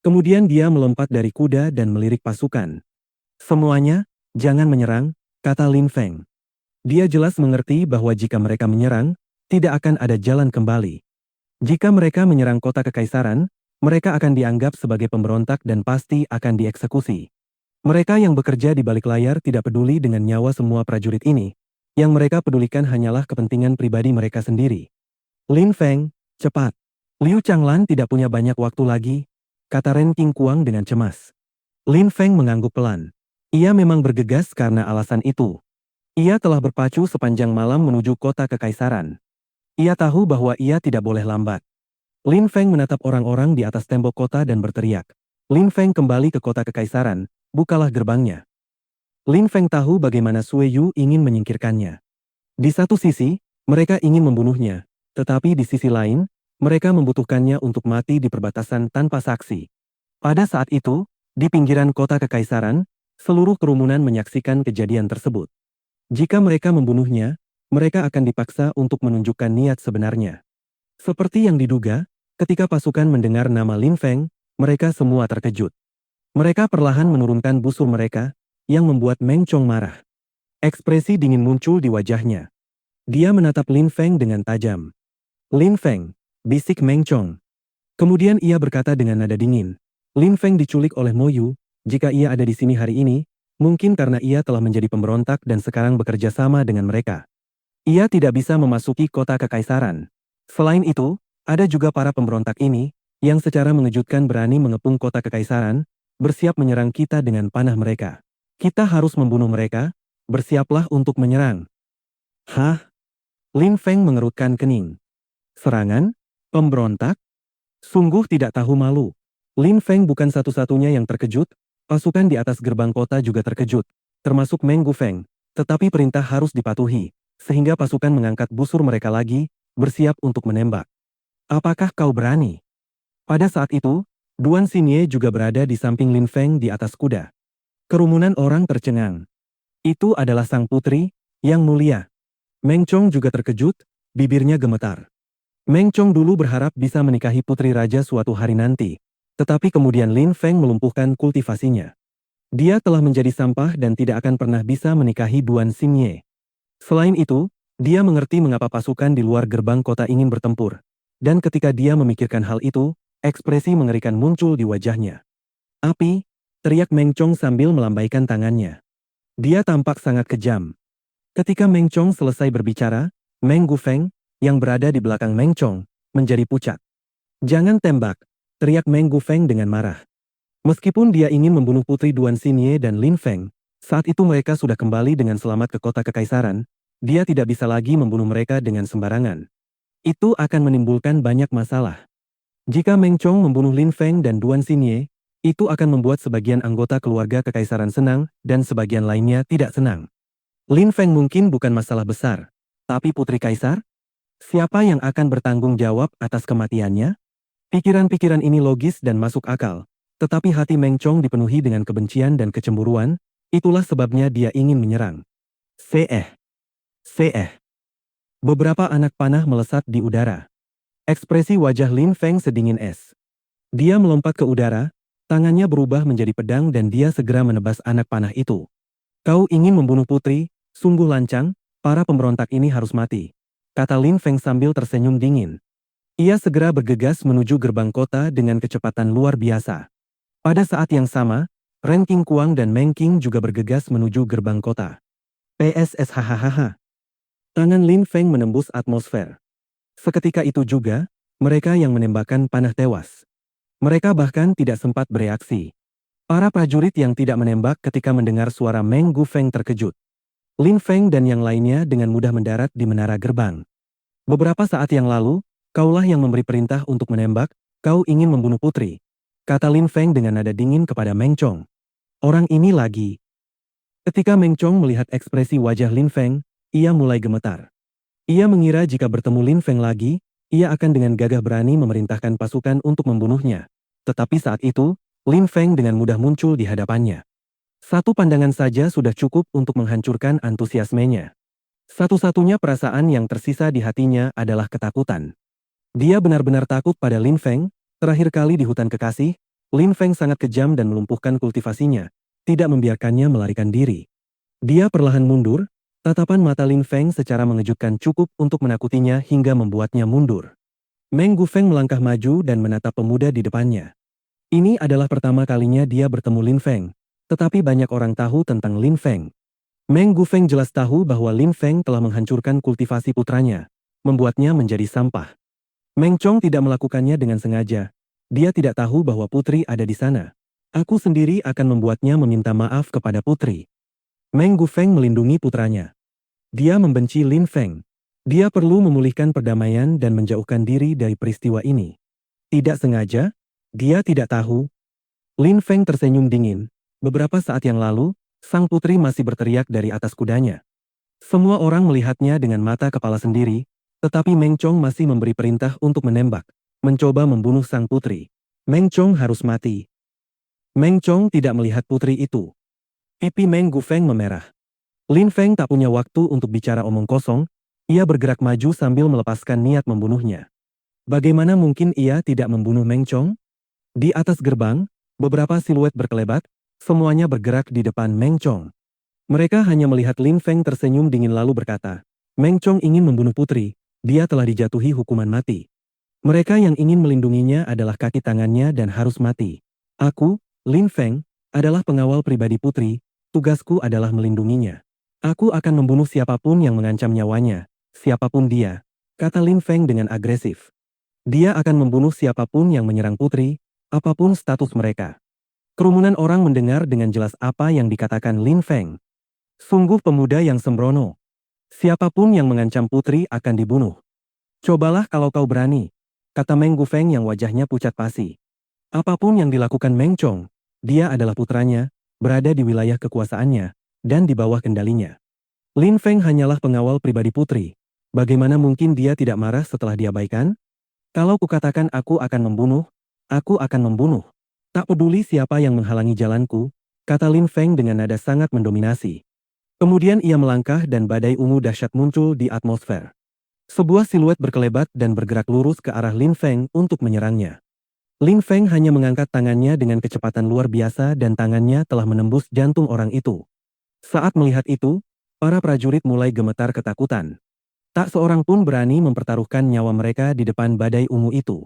Kemudian dia melompat dari kuda dan melirik pasukan. Semuanya, jangan menyerang, kata Lin Feng. Dia jelas mengerti bahwa jika mereka menyerang, tidak akan ada jalan kembali. Jika mereka menyerang kota kekaisaran, mereka akan dianggap sebagai pemberontak dan pasti akan dieksekusi. Mereka yang bekerja di balik layar tidak peduli dengan nyawa semua prajurit ini. Yang mereka pedulikan hanyalah kepentingan pribadi mereka sendiri. Lin Feng, cepat. Liu Changlan tidak punya banyak waktu lagi, kata Ren King Kuang dengan cemas. Lin Feng mengangguk pelan. Ia memang bergegas karena alasan itu. Ia telah berpacu sepanjang malam menuju kota kekaisaran. Ia tahu bahwa ia tidak boleh lambat. Lin Feng menatap orang-orang di atas tembok kota dan berteriak. Lin Feng kembali ke kota kekaisaran. Bukalah gerbangnya. Lin Feng tahu bagaimana Sui Yu ingin menyingkirkannya. Di satu sisi, mereka ingin membunuhnya, tetapi di sisi lain, mereka membutuhkannya untuk mati di perbatasan tanpa saksi. Pada saat itu, di pinggiran kota kekaisaran, seluruh kerumunan menyaksikan kejadian tersebut. Jika mereka membunuhnya, mereka akan dipaksa untuk menunjukkan niat sebenarnya. Seperti yang diduga, ketika pasukan mendengar nama Lin Feng, mereka semua terkejut. Mereka perlahan menurunkan busur mereka, yang membuat Meng Chong marah. Ekspresi dingin muncul di wajahnya. Dia menatap Lin Feng dengan tajam. Lin Feng, bisik Meng Chong. Kemudian ia berkata dengan nada dingin. Lin Feng diculik oleh Mo Yu. Jika ia ada di sini hari ini, mungkin karena ia telah menjadi pemberontak dan sekarang bekerja sama dengan mereka. Ia tidak bisa memasuki kota kekaisaran. Selain itu, ada juga para pemberontak ini, yang secara mengejutkan berani mengepung kota kekaisaran, bersiap menyerang kita dengan panah mereka. Kita harus membunuh mereka, bersiaplah untuk menyerang. Hah? Lin Feng mengerutkan kening. Serangan? Pemberontak? Sungguh tidak tahu malu. Lin Feng bukan satu-satunya yang terkejut, pasukan di atas gerbang kota juga terkejut, termasuk Meng Gufeng, tetapi perintah harus dipatuhi, sehingga pasukan mengangkat busur mereka lagi, bersiap untuk menembak. Apakah kau berani? Pada saat itu, Duan Xinye juga berada di samping Lin Feng di atas kuda. Kerumunan orang tercengang. Itu adalah sang putri, yang mulia. Meng Chong juga terkejut, bibirnya gemetar. Meng Chong dulu berharap bisa menikahi putri raja suatu hari nanti, tetapi kemudian Lin Feng melumpuhkan kultivasinya. Dia telah menjadi sampah dan tidak akan pernah bisa menikahi Duan Xinye. Selain itu, dia mengerti mengapa pasukan di luar gerbang kota ingin bertempur. Dan ketika dia memikirkan hal itu, ekspresi mengerikan muncul di wajahnya. Api, teriak Meng Chong sambil melambaikan tangannya. Dia tampak sangat kejam. Ketika Meng Chong selesai berbicara, Meng Gufeng, yang berada di belakang Meng Chong, menjadi pucat. Jangan tembak, teriak Meng Gufeng dengan marah. Meskipun dia ingin membunuh putri Duan Xinye dan Lin Feng, saat itu mereka sudah kembali dengan selamat ke kota kekaisaran, dia tidak bisa lagi membunuh mereka dengan sembarangan. Itu akan menimbulkan banyak masalah. Jika Meng Chong membunuh Lin Feng dan Duan Xinye, itu akan membuat sebagian anggota keluarga kekaisaran senang dan sebagian lainnya tidak senang. Lin Feng mungkin bukan masalah besar, Tapi Putri Kaisar? Siapa yang akan bertanggung jawab atas kematiannya? Pikiran-pikiran ini logis dan masuk akal. Tetapi hati Meng Chong dipenuhi dengan kebencian dan kecemburuan, itulah sebabnya dia ingin menyerang. Seeh. Seeh. Beberapa anak panah melesat di udara. Ekspresi wajah Lin Feng sedingin es. Dia melompat ke udara, tangannya berubah menjadi pedang dan dia segera menebas anak panah itu. Kau ingin membunuh putri, sungguh lancang, para pemberontak ini harus mati, kata Lin Feng sambil tersenyum dingin. Ia segera bergegas menuju gerbang kota dengan kecepatan luar biasa. Pada saat yang sama, Ren King Kuang dan Meng King juga bergegas menuju gerbang kota. PSS hahaha. Tangan Lin Feng menembus atmosfer. Seketika itu juga, mereka yang menembakkan panah tewas. Mereka bahkan tidak sempat bereaksi. Para prajurit yang tidak menembak ketika mendengar suara Meng Gufeng terkejut. Lin Feng dan yang lainnya dengan mudah mendarat di menara gerbang. Beberapa saat yang lalu, kaulah yang memberi perintah untuk menembak, kau ingin membunuh putri, kata Lin Feng dengan nada dingin kepada Meng Chong. Orang ini lagi. Ketika Meng Chong melihat ekspresi wajah Lin Feng, ia mulai gemetar. Ia mengira jika bertemu Lin Feng lagi, ia akan dengan gagah berani memerintahkan pasukan untuk membunuhnya. Tetapi saat itu, Lin Feng dengan mudah muncul di hadapannya. Satu pandangan saja sudah cukup untuk menghancurkan antusiasmenya. Satu-satunya perasaan yang tersisa di hatinya adalah ketakutan. Dia benar-benar takut pada Lin Feng. Terakhir kali di hutan kekasih, Lin Feng sangat kejam dan melumpuhkan kultivasinya, tidak membiarkannya melarikan diri. Dia perlahan mundur, tatapan mata Lin Feng secara mengejutkan cukup untuk menakutinya hingga membuatnya mundur. Meng Gufeng melangkah maju dan menatap pemuda di depannya. Ini adalah pertama kalinya dia bertemu Lin Feng, tetapi banyak orang tahu tentang Lin Feng. Meng Gufeng jelas tahu bahwa Lin Feng telah menghancurkan kultivasi putranya, membuatnya menjadi sampah. Meng Chong tidak melakukannya dengan sengaja. Dia tidak tahu bahwa putri ada di sana. Aku sendiri akan membuatnya meminta maaf kepada putri. Meng Gufeng melindungi putranya. Dia membenci Lin Feng. Dia perlu memulihkan perdamaian dan menjauhkan diri dari peristiwa ini. Tidak sengaja, dia tidak tahu. Lin Feng tersenyum dingin. Beberapa saat yang lalu, sang putri masih berteriak dari atas kudanya. Semua orang melihatnya dengan mata kepala sendiri, tetapi Meng Chong masih memberi perintah untuk menembak, mencoba membunuh sang putri. Meng Chong harus mati. Meng Chong tidak melihat putri itu. Pipi Meng Gufeng memerah. Lin Feng tak punya waktu untuk bicara omong kosong, ia bergerak maju sambil melepaskan niat membunuhnya. Bagaimana mungkin ia tidak membunuh Meng Chong? Di atas gerbang, beberapa siluet berkelebat, semuanya bergerak di depan Meng Chong. Mereka hanya melihat Lin Feng tersenyum dingin lalu berkata, Meng Chong ingin membunuh putri, dia telah dijatuhi hukuman mati. Mereka yang ingin melindunginya adalah kaki tangannya dan harus mati. Aku, Lin Feng, adalah pengawal pribadi putri, tugasku adalah melindunginya. Aku akan membunuh siapapun yang mengancam nyawanya, siapapun dia, kata Lin Feng dengan agresif. Dia akan membunuh siapapun yang menyerang putri, apapun status mereka. Kerumunan orang mendengar dengan jelas apa yang dikatakan Lin Feng. Sungguh pemuda yang sembrono. Siapapun yang mengancam putri akan dibunuh. Cobalah kalau kau berani, kata Meng Gufeng yang wajahnya pucat pasi. Apapun yang dilakukan Meng Chong, dia adalah putranya, berada di wilayah kekuasaannya, dan di bawah kendalinya. Lin Feng hanyalah pengawal pribadi putri. Bagaimana mungkin dia tidak marah setelah diabaikan? Kalau kukatakan aku akan membunuh, aku akan membunuh. Tak peduli siapa yang menghalangi jalanku, kata Lin Feng dengan nada sangat mendominasi. Kemudian ia melangkah dan badai ungu dahsyat muncul di atmosfer. Sebuah siluet berkelebat dan bergerak lurus ke arah Lin Feng untuk menyerangnya. Lin Feng hanya mengangkat tangannya dengan kecepatan luar biasa dan tangannya telah menembus jantung orang itu. Saat melihat itu, para prajurit mulai gemetar ketakutan. Tak seorang pun berani mempertaruhkan nyawa mereka di depan badai ungu itu.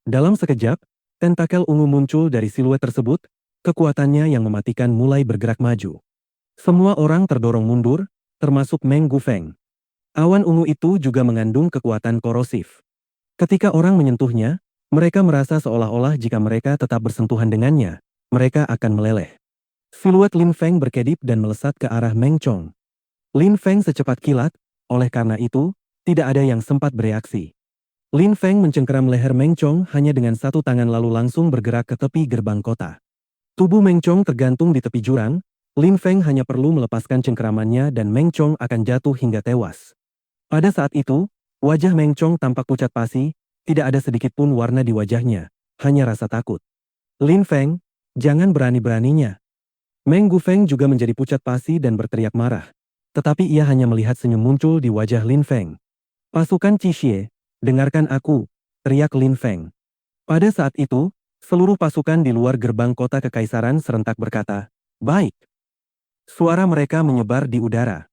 Dalam sekejap, tentakel ungu muncul dari siluet tersebut, kekuatannya yang mematikan mulai bergerak maju. Semua orang terdorong mundur, termasuk Meng Gufeng. Awan ungu itu juga mengandung kekuatan korosif. Ketika orang menyentuhnya, mereka merasa seolah-olah jika mereka tetap bersentuhan dengannya, mereka akan meleleh. Siluet Lin Feng berkedip dan melesat ke arah Meng Chong. Lin Feng secepat kilat, oleh karena itu, tidak ada yang sempat bereaksi. Lin Feng mencengkeram leher Meng Chong hanya dengan satu tangan lalu langsung bergerak ke tepi gerbang kota. Tubuh Meng Chong tergantung di tepi jurang, Lin Feng hanya perlu melepaskan cengkeramannya dan Meng Chong akan jatuh hingga tewas. Pada saat itu, wajah Meng Chong tampak pucat pasi, tidak ada sedikit pun warna di wajahnya, hanya rasa takut. Lin Feng, jangan berani-beraninya. Meng Gufeng juga menjadi pucat pasi dan berteriak marah. Tetapi ia hanya melihat senyum muncul di wajah Lin Feng. Pasukan Qixie, dengarkan aku, teriak Lin Feng. Pada saat itu, seluruh pasukan di luar gerbang kota kekaisaran serentak berkata, "Baik." Suara mereka menyebar di udara.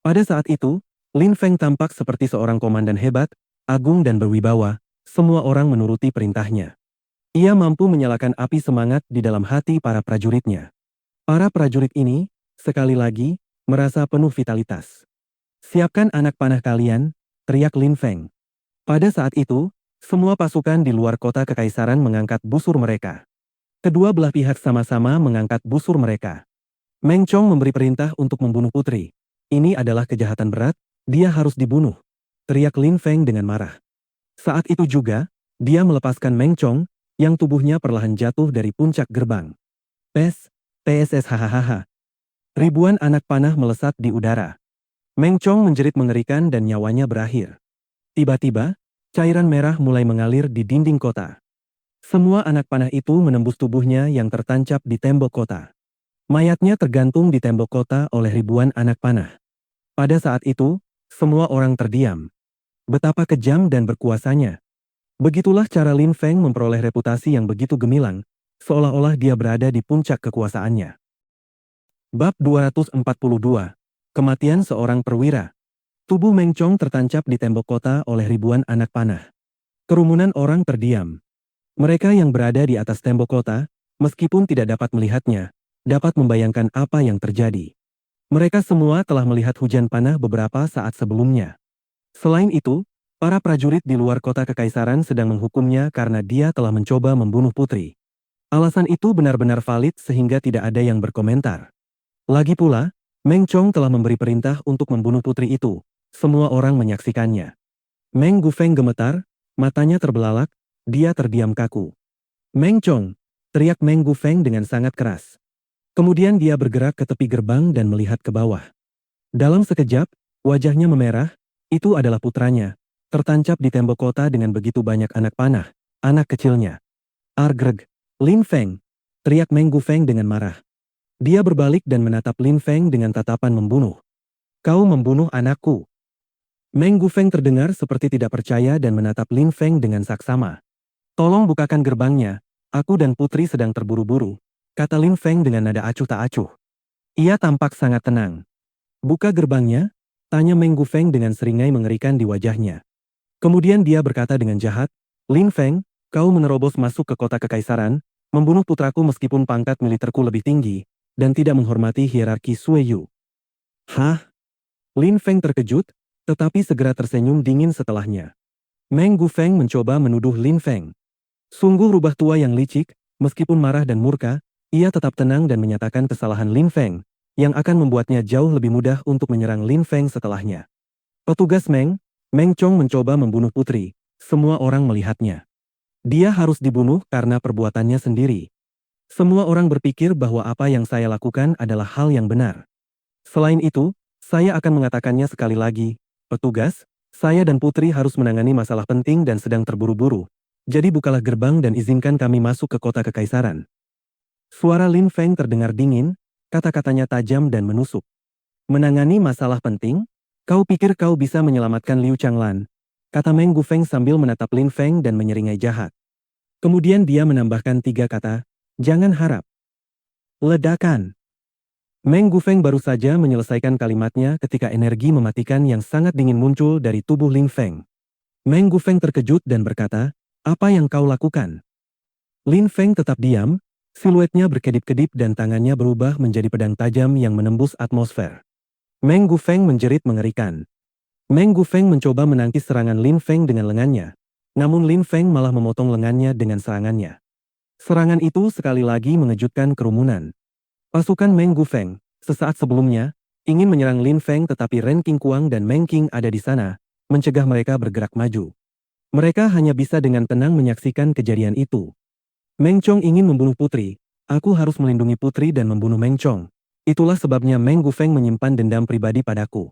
Pada saat itu, Lin Feng tampak seperti seorang komandan hebat, agung dan berwibawa, semua orang menuruti perintahnya. Ia mampu menyalakan api semangat di dalam hati para prajuritnya. Para prajurit ini, sekali lagi, merasa penuh vitalitas. "Siapkan anak panah kalian," teriak Lin Feng. Pada saat itu, semua pasukan di luar kota kekaisaran mengangkat busur mereka. Kedua belah pihak sama-sama mengangkat busur mereka. Meng Chong memberi perintah untuk membunuh putri. "Ini adalah kejahatan berat, dia harus dibunuh," teriak Lin Feng dengan marah. Saat itu juga, dia melepaskan Meng Chong, yang tubuhnya perlahan jatuh dari puncak gerbang. PSS hahaha. Ribuan anak panah melesat di udara. Meng Chong menjerit mengerikan dan nyawanya berakhir. Tiba-tiba, cairan merah mulai mengalir di dinding kota. Semua anak panah itu menembus tubuhnya yang tertancap di tembok kota. Mayatnya tergantung di tembok kota oleh ribuan anak panah. Pada saat itu, semua orang terdiam. Betapa kejam dan berkuasanya. Begitulah cara Lin Feng memperoleh reputasi yang begitu gemilang, seolah-olah dia berada di puncak kekuasaannya. Bab 242. Kematian seorang perwira. Tubuh Meng Chong tertancap di tembok kota oleh ribuan anak panah. Kerumunan orang terdiam. Mereka yang berada di atas tembok kota, meskipun tidak dapat melihatnya, dapat membayangkan apa yang terjadi. Mereka semua telah melihat hujan panah beberapa saat sebelumnya. Selain itu, para prajurit di luar kota kekaisaran sedang menghukumnya karena dia telah mencoba membunuh putri. Alasan itu benar-benar valid sehingga tidak ada yang berkomentar. Lagi pula, Meng Chong telah memberi perintah untuk membunuh putri itu. Semua orang menyaksikannya. Meng Gufeng gemetar, matanya terbelalak, dia terdiam kaku. "Meng Chong!" teriak Meng Gufeng dengan sangat keras. Kemudian dia bergerak ke tepi gerbang dan melihat ke bawah. Dalam sekejap, wajahnya memerah, itu adalah putranya, tertancap di tembok kota dengan begitu banyak anak panah, anak kecilnya. "Argreg, Lin Feng!" teriak Meng Gufeng dengan marah. Dia berbalik dan menatap Lin Feng dengan tatapan membunuh. "Kau membunuh anakku." Meng Gufeng terdengar seperti tidak percaya dan menatap Lin Feng dengan saksama. "Tolong bukakan gerbangnya, aku dan putri sedang terburu-buru," kata Lin Feng dengan nada acuh tak acuh. Ia tampak sangat tenang. "Buka gerbangnya?" tanya Meng Gufeng dengan seringai mengerikan di wajahnya. Kemudian dia berkata dengan jahat, "Lin Feng, kau menerobos masuk ke kota kekaisaran, membunuh putraku meskipun pangkat militerku lebih tinggi, dan tidak menghormati hierarki Sueyu." "Hah?" Lin Feng terkejut, tetapi segera tersenyum dingin setelahnya. Meng Gufeng mencoba menuduh Lin Feng. Sungguh rubah tua yang licik, meskipun marah dan murka, ia tetap tenang dan menyatakan kesalahan Lin Feng, yang akan membuatnya jauh lebih mudah untuk menyerang Lin Feng setelahnya. "Petugas Meng Chong mencoba membunuh putri, semua orang melihatnya. Dia harus dibunuh karena perbuatannya sendiri. Semua orang berpikir bahwa apa yang saya lakukan adalah hal yang benar. Selain itu, saya akan mengatakannya sekali lagi, petugas, saya dan putri harus menangani masalah penting dan sedang terburu-buru. Jadi bukalah gerbang dan izinkan kami masuk ke kota kekaisaran." Suara Lin Feng terdengar dingin, kata-katanya tajam dan menusuk. "Menangani masalah penting? Kau pikir kau bisa menyelamatkan Liu Changlan?" kata Meng Gufeng sambil menatap Lin Feng dan menyeringai jahat. Kemudian dia menambahkan 3 kata, "Jangan harap." Ledakan. Meng Gufeng baru saja menyelesaikan kalimatnya ketika energi mematikan yang sangat dingin muncul dari tubuh Lin Feng. Meng Gufeng terkejut dan berkata, "Apa yang kau lakukan?" Lin Feng tetap diam, siluetnya berkedip-kedip dan tangannya berubah menjadi pedang tajam yang menembus atmosfer. Meng Gufeng menjerit mengerikan. Meng Gufeng mencoba menangkis serangan Lin Feng dengan lengannya, namun Lin Feng malah memotong lengannya dengan serangannya. Serangan itu sekali lagi mengejutkan kerumunan. Pasukan Meng Gufeng, sesaat sebelumnya, ingin menyerang Lin Feng tetapi Ren Qingquang dan Meng Qing ada di sana, mencegah mereka bergerak maju. Mereka hanya bisa dengan tenang menyaksikan kejadian itu. "Meng Chong ingin membunuh putri, aku harus melindungi putri dan membunuh Meng Chong. Itulah sebabnya Meng Gufeng menyimpan dendam pribadi padaku.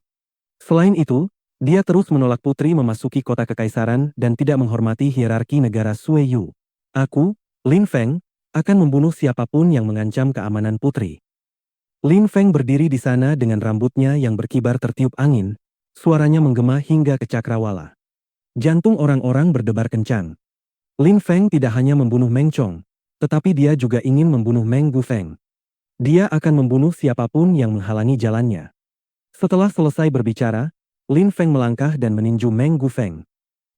Selain itu, Dia terus menolak putri memasuki kota kekaisaran dan tidak menghormati hierarki negara Sueyu. Aku, Lin Feng, akan membunuh siapapun yang mengancam keamanan putri. Lin Feng berdiri di sana dengan rambutnya yang berkibar tertiup angin, suaranya menggema hingga ke cakrawala. Jantung orang-orang berdebar kencang. Lin Feng tidak hanya membunuh Meng Chong, tetapi dia juga ingin membunuh Meng Gufeng. Dia akan membunuh siapapun yang menghalangi jalannya. Setelah selesai berbicara, Lin Feng melangkah dan meninju Meng Gufeng.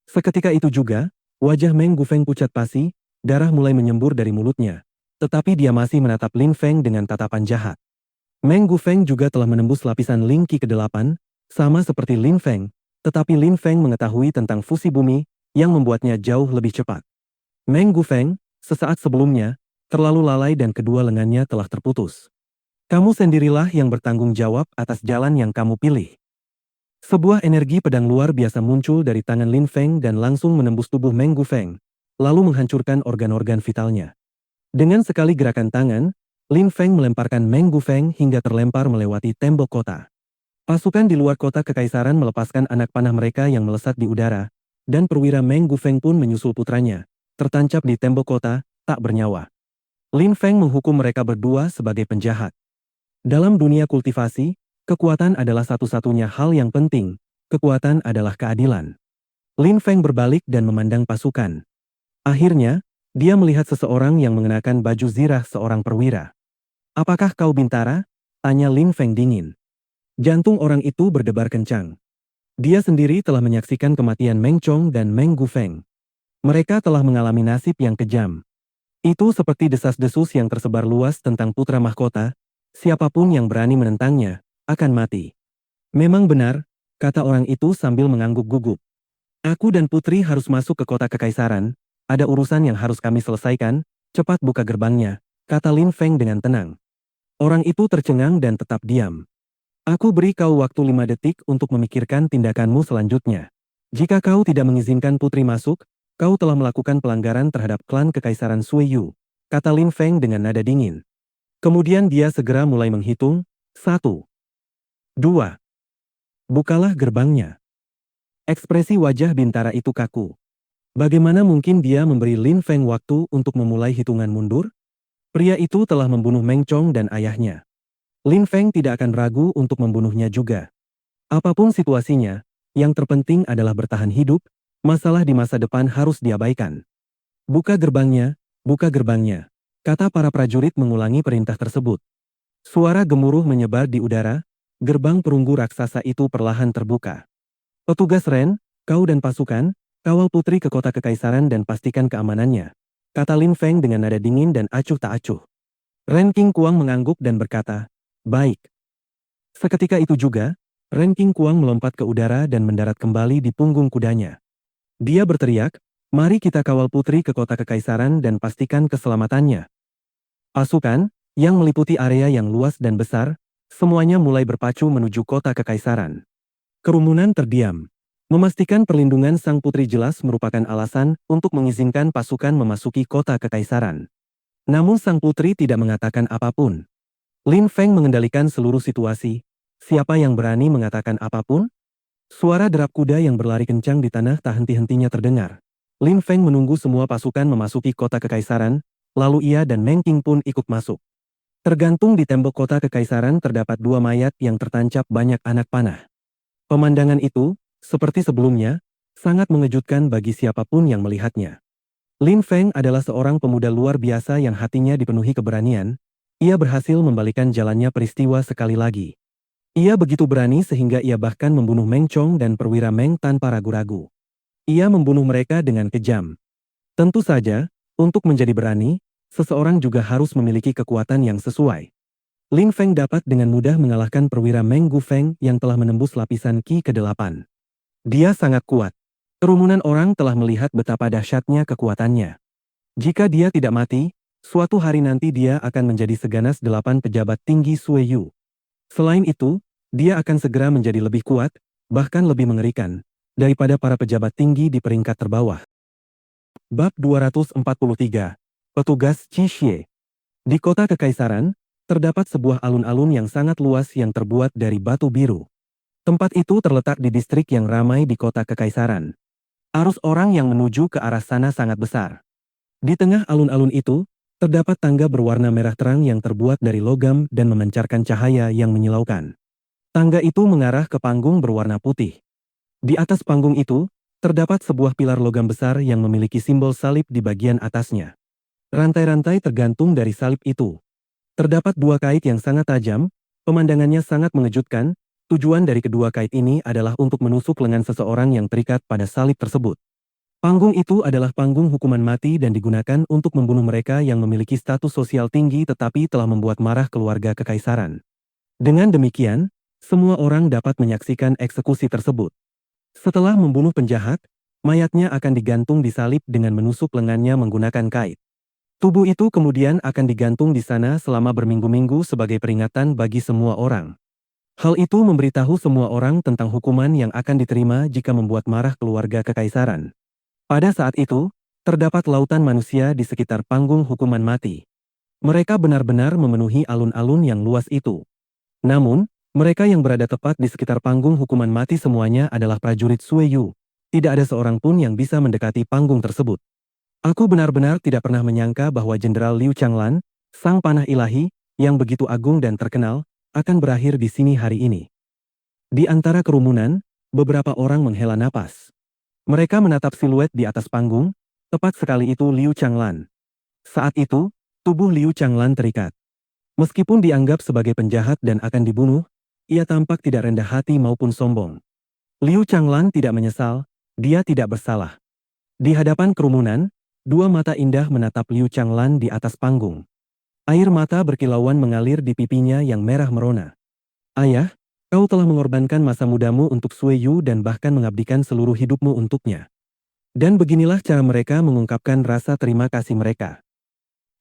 Seketika itu juga, wajah Meng Gufeng pucat pasi, darah mulai menyembur dari mulutnya. Tetapi dia masih menatap Lin Feng dengan tatapan jahat. Meng Gufeng juga telah menembus lapisan Ling Qi ke-8, sama seperti Lin Feng, tetapi Lin Feng mengetahui tentang fusi bumi, yang membuatnya jauh lebih cepat. Meng Gufeng, sesaat sebelumnya, terlalu lalai dan kedua lengannya telah terputus. Kamu sendirilah yang bertanggung jawab atas jalan yang kamu pilih. Sebuah energi pedang luar biasa muncul dari tangan Lin Feng dan langsung menembus tubuh Meng Gufeng, lalu menghancurkan organ-organ vitalnya. Dengan sekali gerakan tangan, Lin Feng melemparkan Meng Gufeng hingga terlempar melewati tembok kota. Pasukan di luar kota kekaisaran melepaskan anak panah mereka yang melesat di udara, dan perwira Meng Gufeng pun menyusul putranya, tertancap di tembok kota, tak bernyawa. Lin Feng menghukum mereka berdua sebagai penjahat. Dalam dunia kultivasi, kekuatan adalah satu-satunya hal yang penting. Kekuatan adalah keadilan. Lin Feng berbalik dan memandang pasukan. Akhirnya, dia melihat seseorang yang mengenakan baju zirah seorang perwira. "Apakah kau Bintara?" tanya Lin Feng dingin. Jantung orang itu berdebar kencang. Dia sendiri telah menyaksikan kematian Meng Chong dan Meng Gufeng. Mereka telah mengalami nasib yang kejam. Itu seperti desas-desus yang tersebar luas tentang putra mahkota. Siapapun yang berani menentangnya akan mati. Memang benar, kata orang itu sambil mengangguk gugup. Aku dan putri harus masuk ke kota kekaisaran, ada urusan yang harus kami selesaikan, cepat buka gerbangnya, kata Lin Feng dengan tenang. Orang itu tercengang dan tetap diam. Aku beri kau waktu 5 detik untuk memikirkan tindakanmu selanjutnya. Jika kau tidak mengizinkan putri masuk, kau telah melakukan pelanggaran terhadap klan kekaisaran Sueyu, kata Lin Feng dengan nada dingin. Kemudian dia segera mulai menghitung, 1, 2. Bukalah gerbangnya. Ekspresi wajah Bintara itu kaku. Bagaimana mungkin dia memberi Lin Feng waktu untuk memulai hitungan mundur? Pria itu telah membunuh Meng Chong dan ayahnya. Lin Feng tidak akan ragu untuk membunuhnya juga. Apapun situasinya, yang terpenting adalah bertahan hidup, masalah di masa depan harus diabaikan. Buka gerbangnya, kata para prajurit mengulangi perintah tersebut. Suara gemuruh menyebar di udara, gerbang perunggu raksasa itu perlahan terbuka. Petugas Ren, kau dan pasukan, kawal putri ke kota kekaisaran dan pastikan keamanannya, kata Lin Feng dengan nada dingin dan acuh tak acuh. Ren King Kuang mengangguk dan berkata, baik. Seketika itu juga, Ren King Kuang melompat ke udara dan mendarat kembali di punggung kudanya. Dia berteriak, mari kita kawal putri ke kota kekaisaran dan pastikan keselamatannya. Pasukan, yang meliputi area yang luas dan besar, semuanya mulai berpacu menuju kota kekaisaran. Kerumunan terdiam. Memastikan perlindungan sang putri jelas merupakan alasan untuk mengizinkan pasukan memasuki kota kekaisaran. Namun sang putri tidak mengatakan apapun. Lin Feng mengendalikan seluruh situasi. Siapa yang berani mengatakan apapun? Suara derap kuda yang berlari kencang di tanah tak henti-hentinya terdengar. Lin Feng menunggu semua pasukan memasuki kota kekaisaran, lalu ia dan Meng Qing pun ikut masuk. Tergantung di tembok kota kekaisaran terdapat 2 mayat yang tertancap banyak anak panah. Pemandangan itu, seperti sebelumnya, sangat mengejutkan bagi siapapun yang melihatnya. Lin Feng adalah seorang pemuda luar biasa yang hatinya dipenuhi keberanian. Ia berhasil membalikan jalannya peristiwa sekali lagi. Ia begitu berani sehingga ia bahkan membunuh Meng Chong dan perwira Meng tanpa ragu-ragu. Ia membunuh mereka dengan kejam. Tentu saja, untuk menjadi berani, seseorang juga harus memiliki kekuatan yang sesuai. Lin Feng dapat dengan mudah mengalahkan perwira Meng Gufeng yang telah menembus lapisan Qi ke-8. Dia sangat kuat. Kerumunan orang telah melihat betapa dahsyatnya kekuatannya. Jika dia tidak mati, suatu hari nanti dia akan menjadi seganas 8 pejabat tinggi Sueyu. Selain itu, dia akan segera menjadi lebih kuat, bahkan lebih mengerikan, daripada para pejabat tinggi di peringkat terbawah. Bab 243. Petugas Qi Xie. Di kota kekaisaran, terdapat sebuah alun-alun yang sangat luas yang terbuat dari batu biru. Tempat itu terletak di distrik yang ramai di kota kekaisaran. Arus orang yang menuju ke arah sana sangat besar. Di tengah alun-alun itu, terdapat tangga berwarna merah terang yang terbuat dari logam dan memancarkan cahaya yang menyilaukan. Tangga itu mengarah ke panggung berwarna putih. Di atas panggung itu, terdapat sebuah pilar logam besar yang memiliki simbol salib di bagian atasnya. Rantai-rantai tergantung dari salib itu. Terdapat dua kait yang sangat tajam, pemandangannya sangat mengejutkan. Tujuan dari kedua kait ini adalah untuk menusuk lengan seseorang yang terikat pada salib tersebut. Panggung itu adalah panggung hukuman mati dan digunakan untuk membunuh mereka yang memiliki status sosial tinggi tetapi telah membuat marah keluarga kekaisaran. Dengan demikian, semua orang dapat menyaksikan eksekusi tersebut. Setelah membunuh penjahat, mayatnya akan digantung di salib dengan menusuk lengannya menggunakan kait. Tubuh itu kemudian akan digantung di sana selama berminggu-minggu sebagai peringatan bagi semua orang. Hal itu memberitahu semua orang tentang hukuman yang akan diterima jika membuat marah keluarga kekaisaran. Pada saat itu, terdapat lautan manusia di sekitar panggung hukuman mati. Mereka benar-benar memenuhi alun-alun yang luas itu. Namun, mereka yang berada tepat di sekitar panggung hukuman mati semuanya adalah prajurit Sueyu. Tidak ada seorang pun yang bisa mendekati panggung tersebut. Aku benar-benar tidak pernah menyangka bahwa Jenderal Liu Changlan, sang panah ilahi, yang begitu agung dan terkenal, akan berakhir di sini hari ini. Di antara kerumunan, beberapa orang menghela napas. Mereka menatap siluet di atas panggung, tepat sekali itu Liu Changlan. Saat itu, tubuh Liu Changlan terikat. Meskipun dianggap sebagai penjahat dan akan dibunuh, ia tampak tidak rendah hati maupun sombong. Liu Changlan tidak menyesal, dia tidak bersalah. Di hadapan kerumunan, dua mata indah menatap Liu Changlan di atas panggung. Air mata berkilauan mengalir di pipinya yang merah merona. Ayah, kau telah mengorbankan masa mudamu untuk Sueyu dan bahkan mengabdikan seluruh hidupmu untuknya. Dan beginilah cara mereka mengungkapkan rasa terima kasih mereka.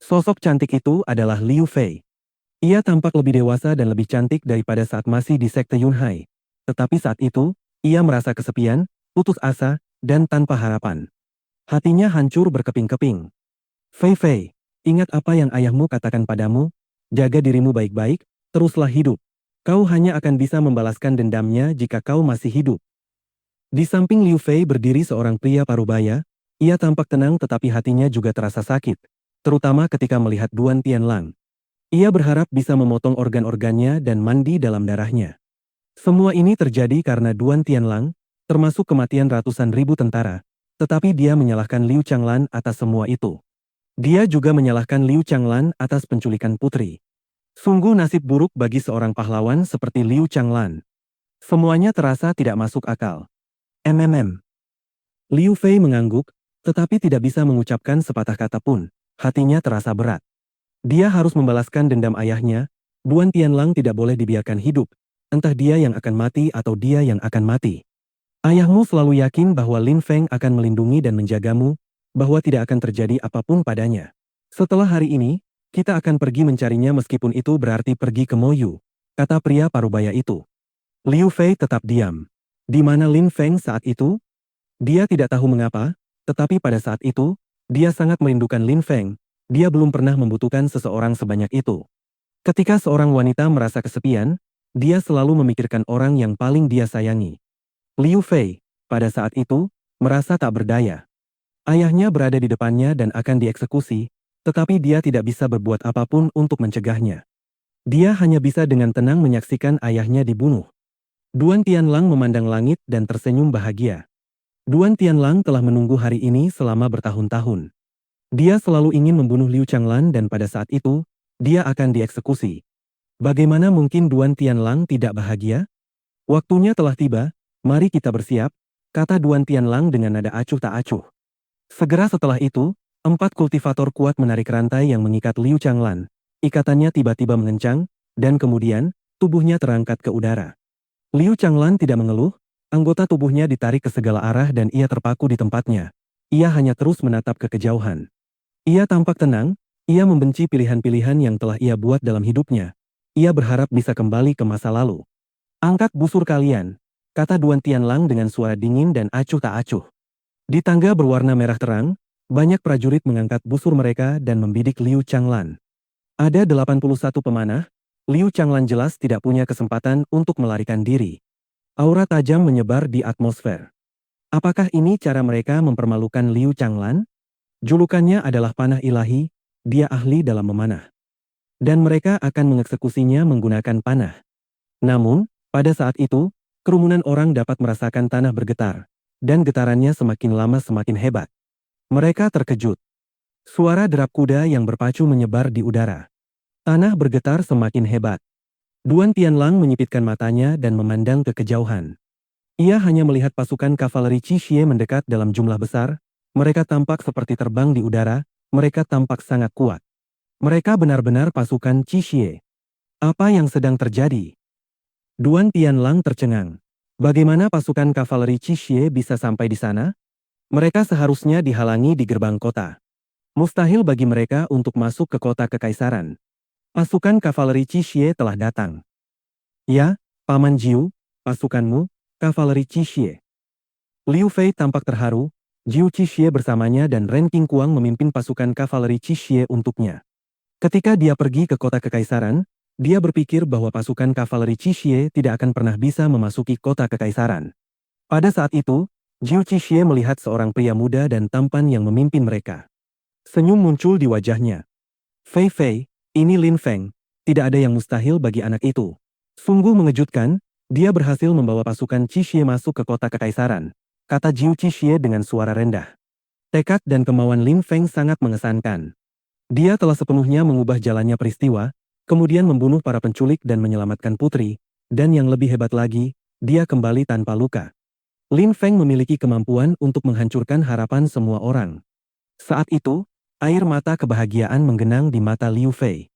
Sosok cantik itu adalah Liu Fei. Ia tampak lebih dewasa dan lebih cantik daripada saat masih di Sekte Yunhai. Tetapi saat itu, ia merasa kesepian, putus asa, dan tanpa harapan. Hatinya hancur berkeping-keping. Fei Fei, ingat apa yang ayahmu katakan padamu, jaga dirimu baik-baik, teruslah hidup. Kau hanya akan bisa membalaskan dendamnya jika kau masih hidup. Di samping Liu Fei berdiri seorang pria parubaya, ia tampak tenang tetapi hatinya juga terasa sakit, terutama ketika melihat Duan Tianlang. Ia berharap bisa memotong organ-organnya dan mandi dalam darahnya. Semua ini terjadi karena Duan Tianlang, termasuk kematian ratusan ribu tentara, tetapi dia menyalahkan Liu Changlan atas semua itu. Dia juga menyalahkan Liu Changlan atas penculikan putri. Sungguh nasib buruk bagi seorang pahlawan seperti Liu Changlan. Semuanya terasa tidak masuk akal. Liu Fei mengangguk, tetapi tidak bisa mengucapkan sepatah kata pun. Hatinya terasa berat. Dia harus membalaskan dendam ayahnya. Duan Tianlang tidak boleh dibiarkan hidup. Entah dia yang akan mati atau dia yang akan mati. Ayahmu selalu yakin bahwa Lin Feng akan melindungi dan menjagamu, bahwa tidak akan terjadi apapun padanya. Setelah hari ini, kita akan pergi mencarinya meskipun itu berarti pergi ke Moyu, kata pria parubaya itu. Liu Fei tetap diam. Di mana Lin Feng saat itu? Dia tidak tahu mengapa, tetapi pada saat itu, dia sangat merindukan Lin Feng. Dia belum pernah membutuhkan seseorang sebanyak itu. Ketika seorang wanita merasa kesepian, dia selalu memikirkan orang yang paling dia sayangi. Liu Fei, pada saat itu, merasa tak berdaya. Ayahnya berada di depannya dan akan dieksekusi, tetapi dia tidak bisa berbuat apapun untuk mencegahnya. Dia hanya bisa dengan tenang menyaksikan ayahnya dibunuh. Duan Tianlang memandang langit dan tersenyum bahagia. Duan Tianlang telah menunggu hari ini selama bertahun-tahun. Dia selalu ingin membunuh Liu Changlan dan pada saat itu, dia akan dieksekusi. Bagaimana mungkin Duan Tianlang tidak bahagia? Waktunya telah tiba, mari kita bersiap, kata Duan Tianlang dengan nada acuh tak acuh. Segera setelah itu, 4 kultivator kuat menarik rantai yang mengikat Liu Changlan. Ikatannya tiba-tiba mengencang, dan kemudian, tubuhnya terangkat ke udara. Liu Changlan tidak mengeluh, anggota tubuhnya ditarik ke segala arah dan ia terpaku di tempatnya. Ia hanya terus menatap ke kejauhan. Ia tampak tenang, ia membenci pilihan-pilihan yang telah ia buat dalam hidupnya. Ia berharap bisa kembali ke masa lalu. Angkat busur kalian, kata Duan Tianlang dengan suara dingin dan acuh tak acuh. Di tangga berwarna merah terang, banyak prajurit mengangkat busur mereka dan membidik Liu Changlan. Ada 81 pemanah, Liu Changlan jelas tidak punya kesempatan untuk melarikan diri. Aura tajam menyebar di atmosfer. Apakah ini cara mereka mempermalukan Liu Changlan? Julukannya adalah panah ilahi, dia ahli dalam memanah. Dan mereka akan mengeksekusinya menggunakan panah. Namun, pada saat itu, kerumunan orang dapat merasakan tanah bergetar, dan getarannya semakin lama semakin hebat. Mereka terkejut. Suara derap kuda yang berpacu menyebar di udara. Tanah bergetar semakin hebat. Duan Tianlang menyipitkan matanya dan memandang ke kejauhan. Ia hanya melihat pasukan kavaleri Qixie mendekat dalam jumlah besar. Mereka tampak seperti terbang di udara, mereka tampak sangat kuat. Mereka benar-benar pasukan Qixie. Apa yang sedang terjadi? Duan Tianlang tercengang. Bagaimana pasukan kavaleri Qixie bisa sampai di sana? Mereka seharusnya dihalangi di gerbang kota. Mustahil bagi mereka untuk masuk ke kota kekaisaran. Pasukan kavaleri Qixie telah datang. Ya, Paman Jiu, pasukanmu, kavaleri Qixie. Liu Fei tampak terharu. Jiu Qixie bersamanya dan Ren Qingkuang memimpin pasukan kavaleri Qixie untuknya. Ketika dia pergi ke kota kekaisaran, dia berpikir bahwa pasukan kavaleri Qixie tidak akan pernah bisa memasuki kota kekaisaran. Pada saat itu, Jiu Qixie melihat seorang pria muda dan tampan yang memimpin mereka. Senyum muncul di wajahnya. Fei Fei, ini Lin Feng, tidak ada yang mustahil bagi anak itu. Sungguh mengejutkan, dia berhasil membawa pasukan Qixie masuk ke kota kekaisaran, kata Jiu Qixie dengan suara rendah. Tekad dan kemauan Lin Feng sangat mengesankan. Dia telah sepenuhnya mengubah jalannya peristiwa, kemudian membunuh para penculik dan menyelamatkan putri, dan yang lebih hebat lagi, dia kembali tanpa luka. Lin Feng memiliki kemampuan untuk menghancurkan harapan semua orang. Saat itu, air mata kebahagiaan menggenang di mata Liu Fei.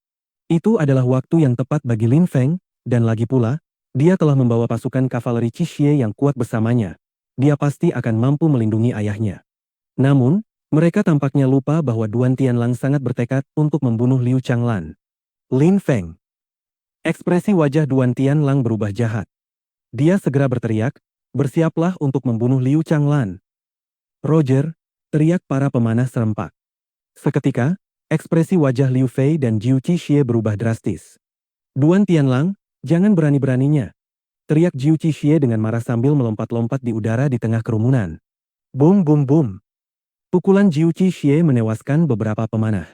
Itu adalah waktu yang tepat bagi Lin Feng, dan lagi pula, dia telah membawa pasukan kavaleri Qixie yang kuat bersamanya. Dia pasti akan mampu melindungi ayahnya. Namun, mereka tampaknya lupa bahwa Duan Tianlang sangat bertekad untuk membunuh Liu Changlan. Lin Feng. Ekspresi wajah Duan Tianlang berubah jahat. Dia segera berteriak, bersiaplah untuk membunuh Liu Changlan. Roger, teriak para pemanah serempak. Seketika, ekspresi wajah Liu Fei dan Jiu Qixie berubah drastis. Duan Tianlang, jangan berani-beraninya, teriak Jiu Qixie dengan marah sambil melompat-lompat di udara di tengah kerumunan. Bum bum bum. Pukulan Jiu Qixie menewaskan beberapa pemanah.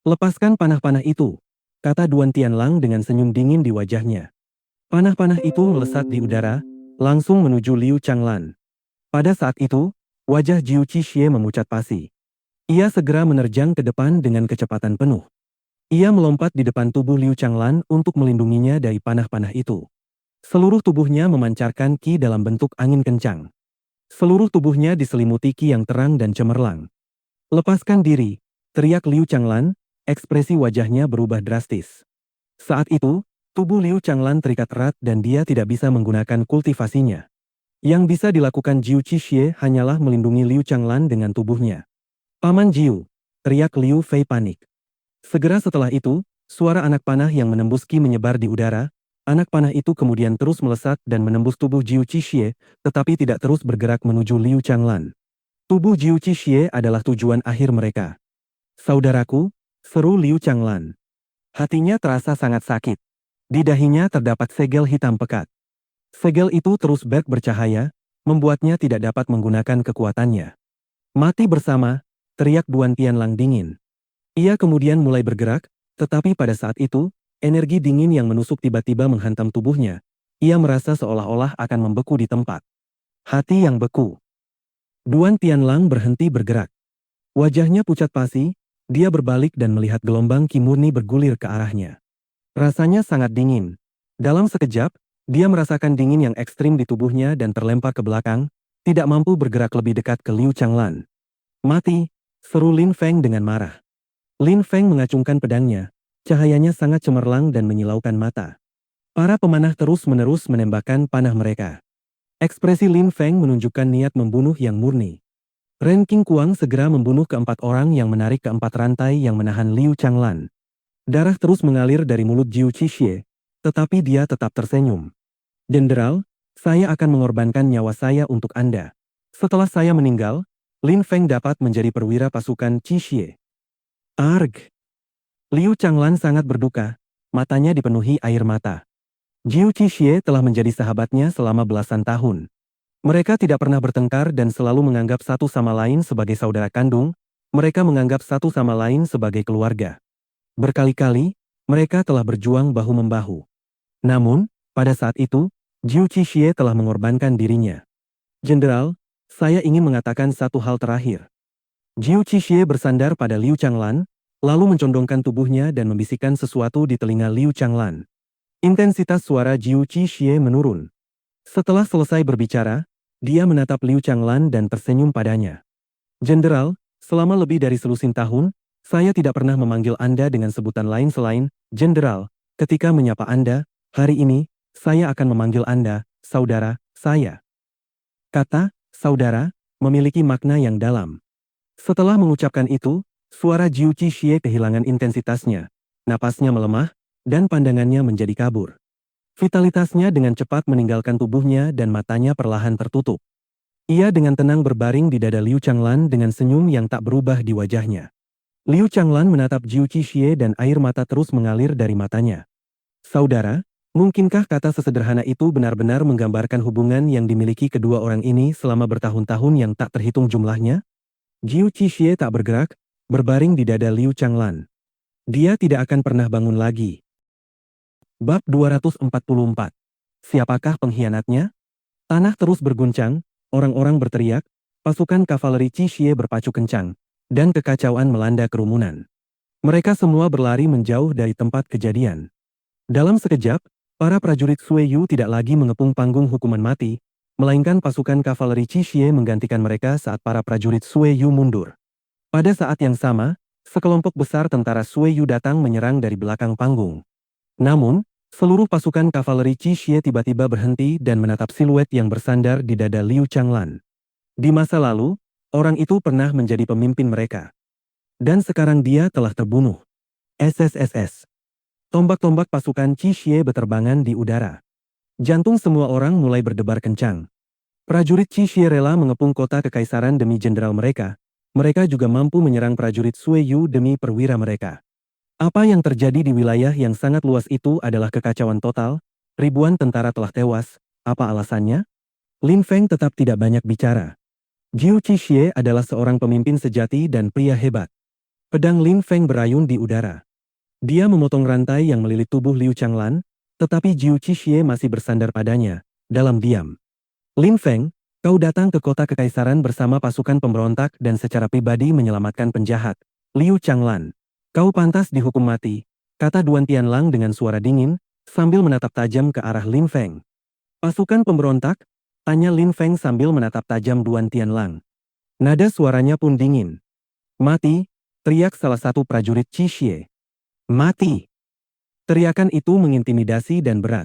Lepaskan panah-panah itu, kata Duan Tianlang dengan senyum dingin di wajahnya. Panah-panah itu melesat di udara, langsung menuju Liu Changlan. Pada saat itu, wajah Jiu Qixie memucat pasi. Ia segera menerjang ke depan dengan kecepatan penuh. Ia melompat di depan tubuh Liu Changlan untuk melindunginya dari panah-panah itu. Seluruh tubuhnya memancarkan ki dalam bentuk angin kencang. Seluruh tubuhnya diselimuti ki yang terang dan cemerlang. Lepaskan diri, teriak Liu Changlan, ekspresi wajahnya berubah drastis. Saat itu, tubuh Liu Changlan terikat erat dan dia tidak bisa menggunakan kultivasinya. Yang bisa dilakukan Jiu Qixie hanyalah melindungi Liu Changlan dengan tubuhnya. Paman Jiu, teriak Liu Fei panik. Segera setelah itu, suara anak panah yang menembus ki menyebar di udara. Anak panah itu kemudian terus melesat dan menembus tubuh Jiu Qixie, tetapi tidak terus bergerak menuju Liu Changlan. Tubuh Jiu Qixie adalah tujuan akhir mereka. Saudaraku, seru Liu Changlan. Hatinya terasa sangat sakit. Di dahinya terdapat segel hitam pekat. Segel itu terus bercahaya, membuatnya tidak dapat menggunakan kekuatannya. Mati bersama, teriak Duan Tianlang dingin. Ia kemudian mulai bergerak, tetapi pada saat itu, energi dingin yang menusuk tiba-tiba menghantam tubuhnya. Ia merasa seolah-olah akan membeku di tempat. Hati yang beku. Duan Tianlang berhenti bergerak. Wajahnya pucat pasi, dia berbalik dan melihat gelombang ki murni bergulir ke arahnya. Rasanya sangat dingin. Dalam sekejap, dia merasakan dingin yang ekstrim di tubuhnya dan terlempar ke belakang, tidak mampu bergerak lebih dekat ke Liu Changlan. Mati, seru Lin Feng dengan marah. Lin Feng mengacungkan pedangnya, cahayanya sangat cemerlang dan menyilaukan mata. Para pemanah terus-menerus menembakkan panah mereka. Ekspresi Lin Feng menunjukkan niat membunuh yang murni. Ren Qingkuang segera membunuh keempat orang yang menarik keempat rantai yang menahan Liu Changlan. Darah terus mengalir dari mulut Jiu Qixie, tetapi dia tetap tersenyum. Jenderal, saya akan mengorbankan nyawa saya untuk Anda. Setelah saya meninggal, Lin Feng dapat menjadi perwira pasukan Qixie. Arg! Liu Changlan sangat berduka, matanya dipenuhi air mata. Jiu Qixie telah menjadi sahabatnya selama belasan tahun. Mereka tidak pernah bertengkar dan selalu menganggap satu sama lain sebagai saudara kandung, mereka menganggap satu sama lain sebagai keluarga. Berkali-kali, mereka telah berjuang bahu-membahu. Namun, pada saat itu, Jiu Qixie telah mengorbankan dirinya. Jenderal, saya ingin mengatakan satu hal terakhir. Jiu Qixie bersandar pada Liu Changlan, lalu mencondongkan tubuhnya dan membisikkan sesuatu di telinga Liu Changlan. Intensitas suara Jiu Qixie menurun. Setelah selesai berbicara, dia menatap Liu Changlan dan tersenyum padanya. Jenderal, selama lebih dari selusin tahun, saya tidak pernah memanggil Anda dengan sebutan lain selain Jenderal. Ketika menyapa Anda, hari ini, saya akan memanggil Anda, saudara, saya. Kata, saudara, memiliki makna yang dalam. Setelah mengucapkan itu, suara Jiu Qixie kehilangan intensitasnya, napasnya melemah, dan pandangannya menjadi kabur. Vitalitasnya dengan cepat meninggalkan tubuhnya dan matanya perlahan tertutup. Ia dengan tenang berbaring di dada Liu Changlan dengan senyum yang tak berubah di wajahnya. Liu Changlan menatap Jiu Qixie dan air mata terus mengalir dari matanya. Saudara, mungkinkah kata sesederhana itu benar-benar menggambarkan hubungan yang dimiliki kedua orang ini selama bertahun-tahun yang tak terhitung jumlahnya? Jiu Qixie tak bergerak, berbaring di dada Liu Changlan. Dia tidak akan pernah bangun lagi. Bab 244. Siapakah pengkhianatnya? Tanah terus berguncang, orang-orang berteriak, pasukan kavaleri Qixie berpacu kencang, dan kekacauan melanda kerumunan. Mereka semua berlari menjauh dari tempat kejadian. Dalam sekejap, para prajurit Sueyu tidak lagi mengepung panggung hukuman mati, melainkan pasukan kavaleri Qixie menggantikan mereka saat para prajurit Sueyu mundur. Pada saat yang sama, sekelompok besar tentara Sueyu datang menyerang dari belakang panggung. Namun, seluruh pasukan kavaleri Qixie tiba-tiba berhenti dan menatap siluet yang bersandar di dada Liu Changlan. Di masa lalu, orang itu pernah menjadi pemimpin mereka. Dan sekarang dia telah terbunuh. SSSS. Tombak-tombak pasukan Qixie beterbangan di udara. Jantung semua orang mulai berdebar kencang. Prajurit Qixie rela mengepung kota kekaisaran demi jenderal mereka. Mereka juga mampu menyerang prajurit Sueyu demi perwira mereka. Apa yang terjadi di wilayah yang sangat luas itu adalah kekacauan total, ribuan tentara telah tewas. Apa alasannya? Lin Feng tetap tidak banyak bicara. Jiu Qixie adalah seorang pemimpin sejati dan pria hebat. Pedang Lin Feng berayun di udara. Dia memotong rantai yang melilit tubuh Liu Changlan, tetapi Jiu Qixie masih bersandar padanya, dalam diam. Lin Feng, kau datang ke kota kekaisaran bersama pasukan pemberontak dan secara pribadi menyelamatkan penjahat, Liu Changlan. Kau pantas dihukum mati, kata Duan Tianlang dengan suara dingin, sambil menatap tajam ke arah Lin Feng. Pasukan pemberontak? Tanya Lin Feng sambil menatap tajam Duan Tianlang. Nada suaranya pun dingin. Mati, teriak salah satu prajurit Qixie. Mati! Teriakan itu mengintimidasi dan berat.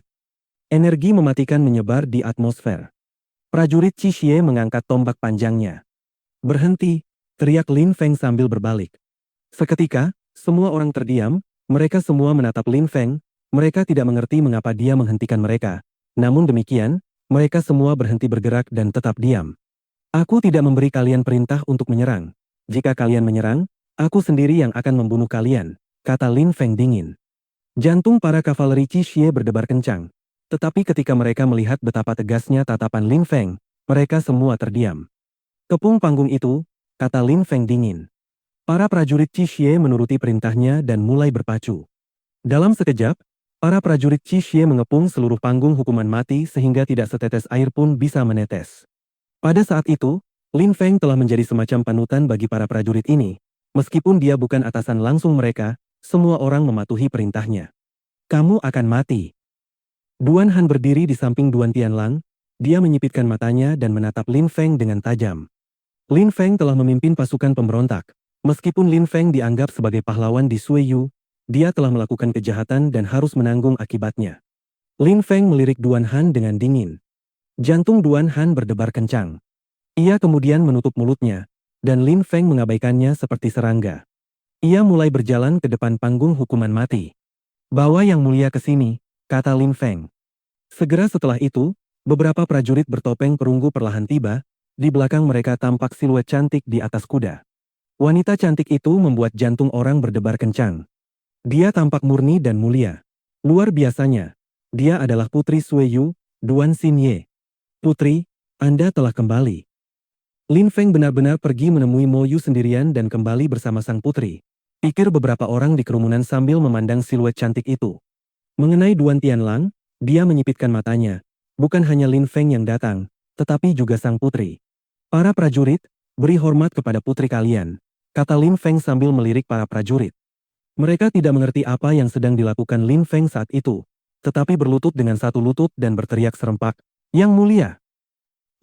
Energi mematikan menyebar di atmosfer. Prajurit Qixie mengangkat tombak panjangnya. Berhenti, teriak Lin Feng sambil berbalik. Seketika, semua orang terdiam, mereka semua menatap Lin Feng, mereka tidak mengerti mengapa dia menghentikan mereka. Namun demikian, mereka semua berhenti bergerak dan tetap diam. Aku tidak memberi kalian perintah untuk menyerang. Jika kalian menyerang, aku sendiri yang akan membunuh kalian, kata Lin Feng dingin. Jantung para kavaleri Qixie berdebar kencang. Tetapi ketika mereka melihat betapa tegasnya tatapan Lin Feng, mereka semua terdiam. Kepung panggung itu, kata Lin Feng dingin. Para prajurit Qixie menuruti perintahnya dan mulai berpacu. Dalam sekejap, para prajurit Qixie mengepung seluruh panggung hukuman mati sehingga tidak setetes air pun bisa menetes. Pada saat itu, Lin Feng telah menjadi semacam panutan bagi para prajurit ini. Meskipun dia bukan atasan langsung mereka, semua orang mematuhi perintahnya. Kamu akan mati. Duan Han berdiri di samping Duan Tianlang, dia menyipitkan matanya dan menatap Lin Feng dengan tajam. Lin Feng telah memimpin pasukan pemberontak. Meskipun Lin Feng dianggap sebagai pahlawan di Sueyu, dia telah melakukan kejahatan dan harus menanggung akibatnya. Lin Feng melirik Duan Han dengan dingin. Jantung Duan Han berdebar kencang. Ia kemudian menutup mulutnya, dan Lin Feng mengabaikannya seperti serangga. Ia mulai berjalan ke depan panggung hukuman mati. Bawa yang mulia ke sini, kata Lin Feng. Segera setelah itu, beberapa prajurit bertopeng perunggu perlahan tiba, di belakang mereka tampak siluet cantik di atas kuda. Wanita cantik itu membuat jantung orang berdebar kencang. Dia tampak murni dan mulia. Luar biasanya, Dia adalah Putri Sueyu, Duan Xinye. Putri, Anda telah kembali. Lin Feng benar-benar pergi menemui Mo Yu sendirian dan kembali bersama sang putri. Pikir beberapa orang di kerumunan sambil memandang siluet cantik itu. Mengenai Duan Tianlang, dia menyipitkan matanya. Bukan hanya Lin Feng yang datang, tetapi juga sang putri. Para prajurit, beri hormat kepada putri kalian, kata Lin Feng sambil melirik para prajurit. Mereka tidak mengerti apa yang sedang dilakukan Lin Feng saat itu, tetapi berlutut dengan satu lutut dan berteriak serempak, "Yang mulia!"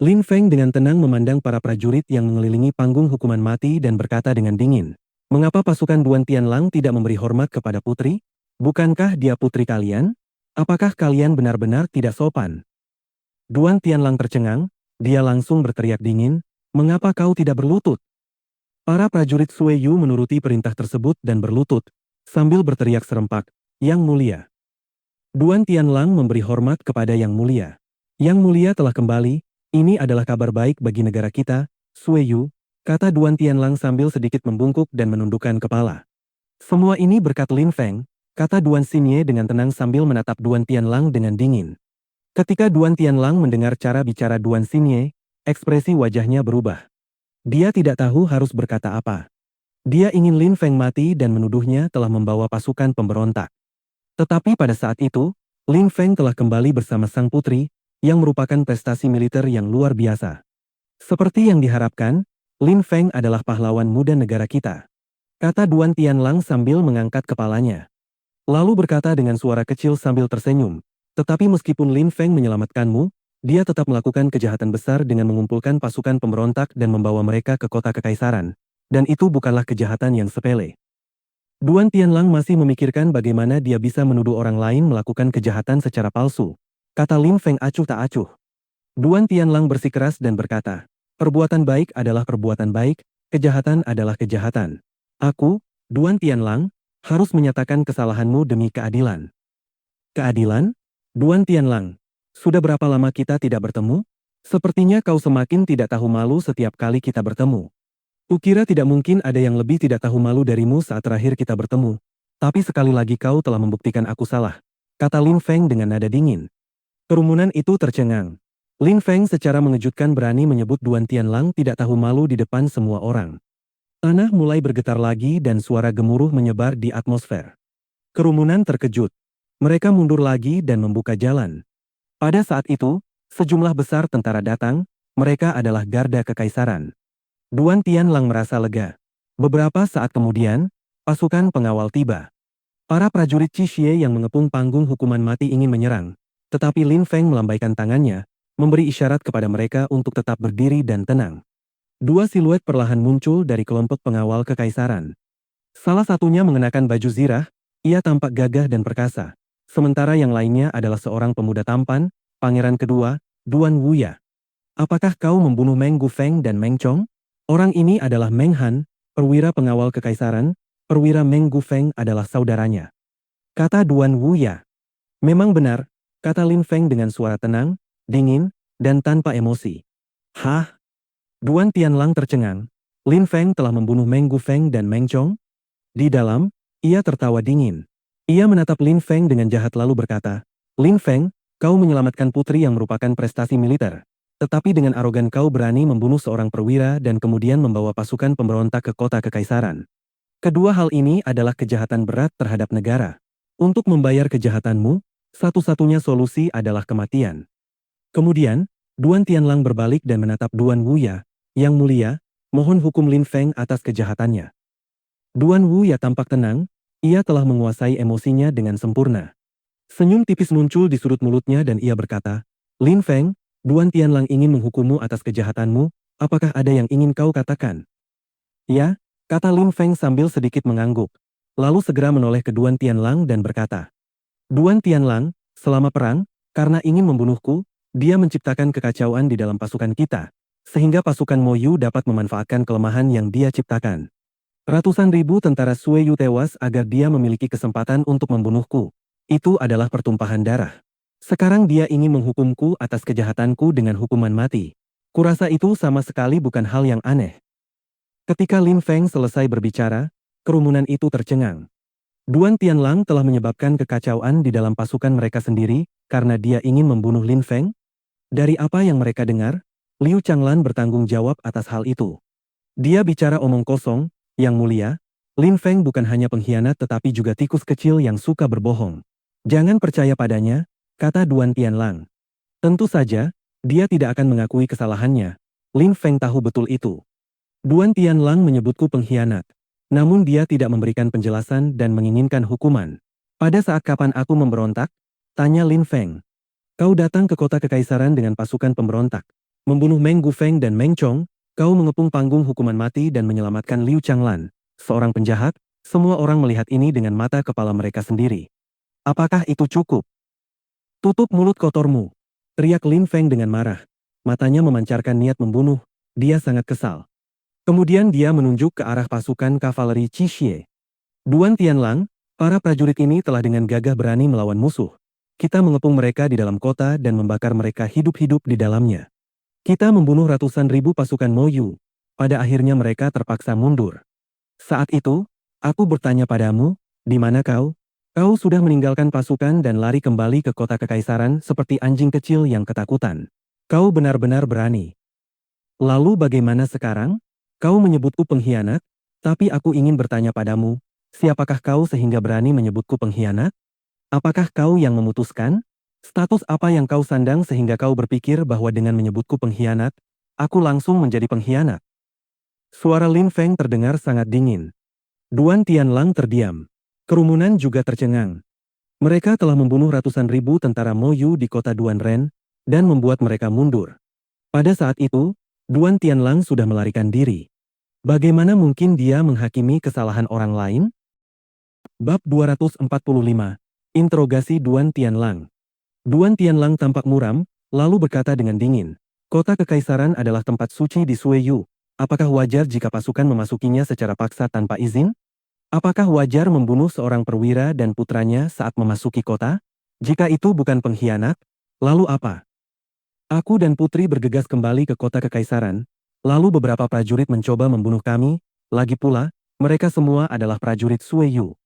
Lin Feng dengan tenang memandang para prajurit yang mengelilingi panggung hukuman mati dan berkata dengan dingin, "Mengapa pasukan Duan Tianlang tidak memberi hormat kepada putri? Bukankah dia putri kalian? Apakah kalian benar-benar tidak sopan?" Duan Tianlang tercengang, dia langsung berteriak dingin, "Mengapa kau tidak berlutut?" Para prajurit Sueyu menuruti perintah tersebut dan berlutut, sambil berteriak serempak, "Yang mulia!" Duan Tianlang memberi hormat kepada Yang Mulia. "Yang Mulia telah kembali, ini adalah kabar baik bagi negara kita, Sueyu," kata Duan Tianlang sambil sedikit membungkuk dan menundukkan kepala. "Semua ini berkat Lin Feng," kata Duan Xinye dengan tenang sambil menatap Duan Tianlang dengan dingin. Ketika Duan Tianlang mendengar cara bicara Duan Xinye, ekspresi wajahnya berubah. Dia tidak tahu harus berkata apa. Dia ingin Lin Feng mati dan menuduhnya telah membawa pasukan pemberontak. Tetapi pada saat itu, Lin Feng telah kembali bersama sang putri, yang merupakan prestasi militer yang luar biasa. Seperti yang diharapkan, Lin Feng adalah pahlawan muda negara kita, kata Duan Tianlang sambil mengangkat kepalanya. Lalu berkata dengan suara kecil sambil tersenyum, "Tetapi meskipun Lin Feng menyelamatkanmu, dia tetap melakukan kejahatan besar dengan mengumpulkan pasukan pemberontak dan membawa mereka ke kota kekaisaran. Dan itu bukanlah kejahatan yang sepele." Duan Tianlang masih memikirkan bagaimana dia bisa menuduh orang lain melakukan kejahatan secara palsu, kata Lin Feng acuh tak acuh. Duan Tianlang bersikeras dan berkata, "Perbuatan baik adalah perbuatan baik, kejahatan adalah kejahatan. Aku, Duan Tianlang, harus menyatakan kesalahanmu demi keadilan." "Keadilan? Duan Tianlang, sudah berapa lama kita tidak bertemu? Sepertinya kau semakin tidak tahu malu setiap kali kita bertemu. Kukira tidak mungkin ada yang lebih tidak tahu malu darimu saat terakhir kita bertemu. Tapi sekali lagi kau telah membuktikan aku salah," kata Lin Feng dengan nada dingin. Kerumunan itu tercengang. Lin Feng secara mengejutkan berani menyebut Duan Tianlang tidak tahu malu di depan semua orang. Tanah mulai bergetar lagi dan suara gemuruh menyebar di atmosfer. Kerumunan terkejut. Mereka mundur lagi dan membuka jalan. Pada saat itu, sejumlah besar tentara datang, mereka adalah garda kekaisaran. Duan Tianlang merasa lega. Beberapa saat kemudian, pasukan pengawal tiba. Para prajurit Qixie yang mengepung panggung hukuman mati ingin menyerang, tetapi Lin Feng melambaikan tangannya, memberi isyarat kepada mereka untuk tetap berdiri dan tenang. Dua siluet perlahan muncul dari kelompok pengawal kekaisaran. Salah satunya mengenakan baju zirah, ia tampak gagah dan perkasa. Sementara yang lainnya adalah seorang pemuda tampan, pangeran kedua, Duan Wuya. "Apakah kau membunuh Meng Gufeng dan Meng Chong?" Orang ini adalah Meng Han, perwira pengawal kekaisaran, perwira Meng Gufeng adalah saudaranya, kata Duan Wuya. "Memang benar," kata Lin Feng dengan suara tenang, dingin, dan tanpa emosi. "Hah?" Duan Tianlang tercengang. Lin Feng telah membunuh Meng Gufeng dan Meng Chong? Di dalam, ia tertawa dingin. Ia menatap Lin Feng dengan jahat lalu berkata, "Lin Feng, kau menyelamatkan putri yang merupakan prestasi militer. Tetapi dengan arogan kau berani membunuh seorang perwira dan kemudian membawa pasukan pemberontak ke kota kekaisaran. Kedua hal ini adalah kejahatan berat terhadap negara. Untuk membayar kejahatanmu, satu-satunya solusi adalah kematian." Kemudian, Duan Tianlang berbalik dan menatap Duan Wuya, "Yang mulia, mohon hukum Lin Feng atas kejahatannya." Duan Wuya tampak tenang, ia telah menguasai emosinya dengan sempurna. Senyum tipis muncul di sudut mulutnya dan ia berkata, "Lin Feng, Duan Tianlang ingin menghukummu atas kejahatanmu, apakah ada yang ingin kau katakan?" "Ya," kata Lin Feng sambil sedikit mengangguk, lalu segera menoleh ke Duan Tianlang dan berkata, "Duan Tianlang, selama perang, karena ingin membunuhku, dia menciptakan kekacauan di dalam pasukan kita, sehingga pasukan Mo Yu dapat memanfaatkan kelemahan yang dia ciptakan. Ratusan ribu tentara Sueyu tewas agar dia memiliki kesempatan untuk membunuhku. Itu adalah pertumpahan darah. Sekarang dia ingin menghukumku atas kejahatanku dengan hukuman mati. Kurasa itu sama sekali bukan hal yang aneh." Ketika Lin Feng selesai berbicara, kerumunan itu tercengang. Duan Tianlang telah menyebabkan kekacauan di dalam pasukan mereka sendiri, karena dia ingin membunuh Lin Feng? Dari apa yang mereka dengar, Liu Changlan bertanggung jawab atas hal itu. Dia bicara omong kosong, Yang Mulia. Lin Feng bukan hanya pengkhianat tetapi juga tikus kecil yang suka berbohong. Jangan percaya padanya, kata Duan Tianlang. Tentu saja, dia tidak akan mengakui kesalahannya. Lin Feng tahu betul itu. Duan Tianlang menyebutku pengkhianat. Namun dia tidak memberikan penjelasan dan menginginkan hukuman. Pada saat kapan aku memberontak? Tanya Lin Feng. Kau datang ke kota kekaisaran dengan pasukan pemberontak. Membunuh Meng Gufeng dan Meng Chong, kau mengepung panggung hukuman mati dan menyelamatkan Liu Changlan. Seorang penjahat, semua orang melihat ini dengan mata kepala mereka sendiri. Apakah itu cukup? Tutup mulut kotormu, teriak Lin Feng dengan marah. Matanya memancarkan niat membunuh, dia sangat kesal. Kemudian dia menunjuk ke arah pasukan kavaleri Qixie. Duan Tianlang, para prajurit ini telah dengan gagah berani melawan musuh. Kita mengepung mereka di dalam kota dan membakar mereka hidup-hidup di dalamnya. Kita membunuh ratusan ribu pasukan Moyu. Pada akhirnya mereka terpaksa mundur. Saat itu, aku bertanya padamu, di mana kau? Kau sudah meninggalkan pasukan dan lari kembali ke kota kekaisaran seperti anjing kecil yang ketakutan. Kau benar-benar berani. Lalu bagaimana sekarang? Kau menyebutku pengkhianat, tapi aku ingin bertanya padamu, siapakah kau sehingga berani menyebutku pengkhianat? Apakah kau yang memutuskan? Status apa yang kau sandang sehingga kau berpikir bahwa dengan menyebutku pengkhianat, aku langsung menjadi pengkhianat? Suara Lin Feng terdengar sangat dingin. Duan Tianlang terdiam. Kerumunan juga tercengang. Mereka telah membunuh ratusan ribu tentara Moyu di kota Duanren dan membuat mereka mundur. Pada saat itu, Duan Tianlang sudah melarikan diri. Bagaimana mungkin dia menghakimi kesalahan orang lain? Bab 245. Interogasi Duan Tianlang. Duan Tianlang tampak muram, lalu berkata dengan dingin, kota kekaisaran adalah tempat suci di Sueyu. Apakah wajar jika pasukan memasukinya secara paksa tanpa izin? Apakah wajar membunuh seorang perwira dan putranya saat memasuki kota? Jika itu bukan pengkhianat, lalu apa? Aku dan putri bergegas kembali ke kota kekaisaran, lalu beberapa prajurit mencoba membunuh kami, lagi pula, mereka semua adalah prajurit Sueyu.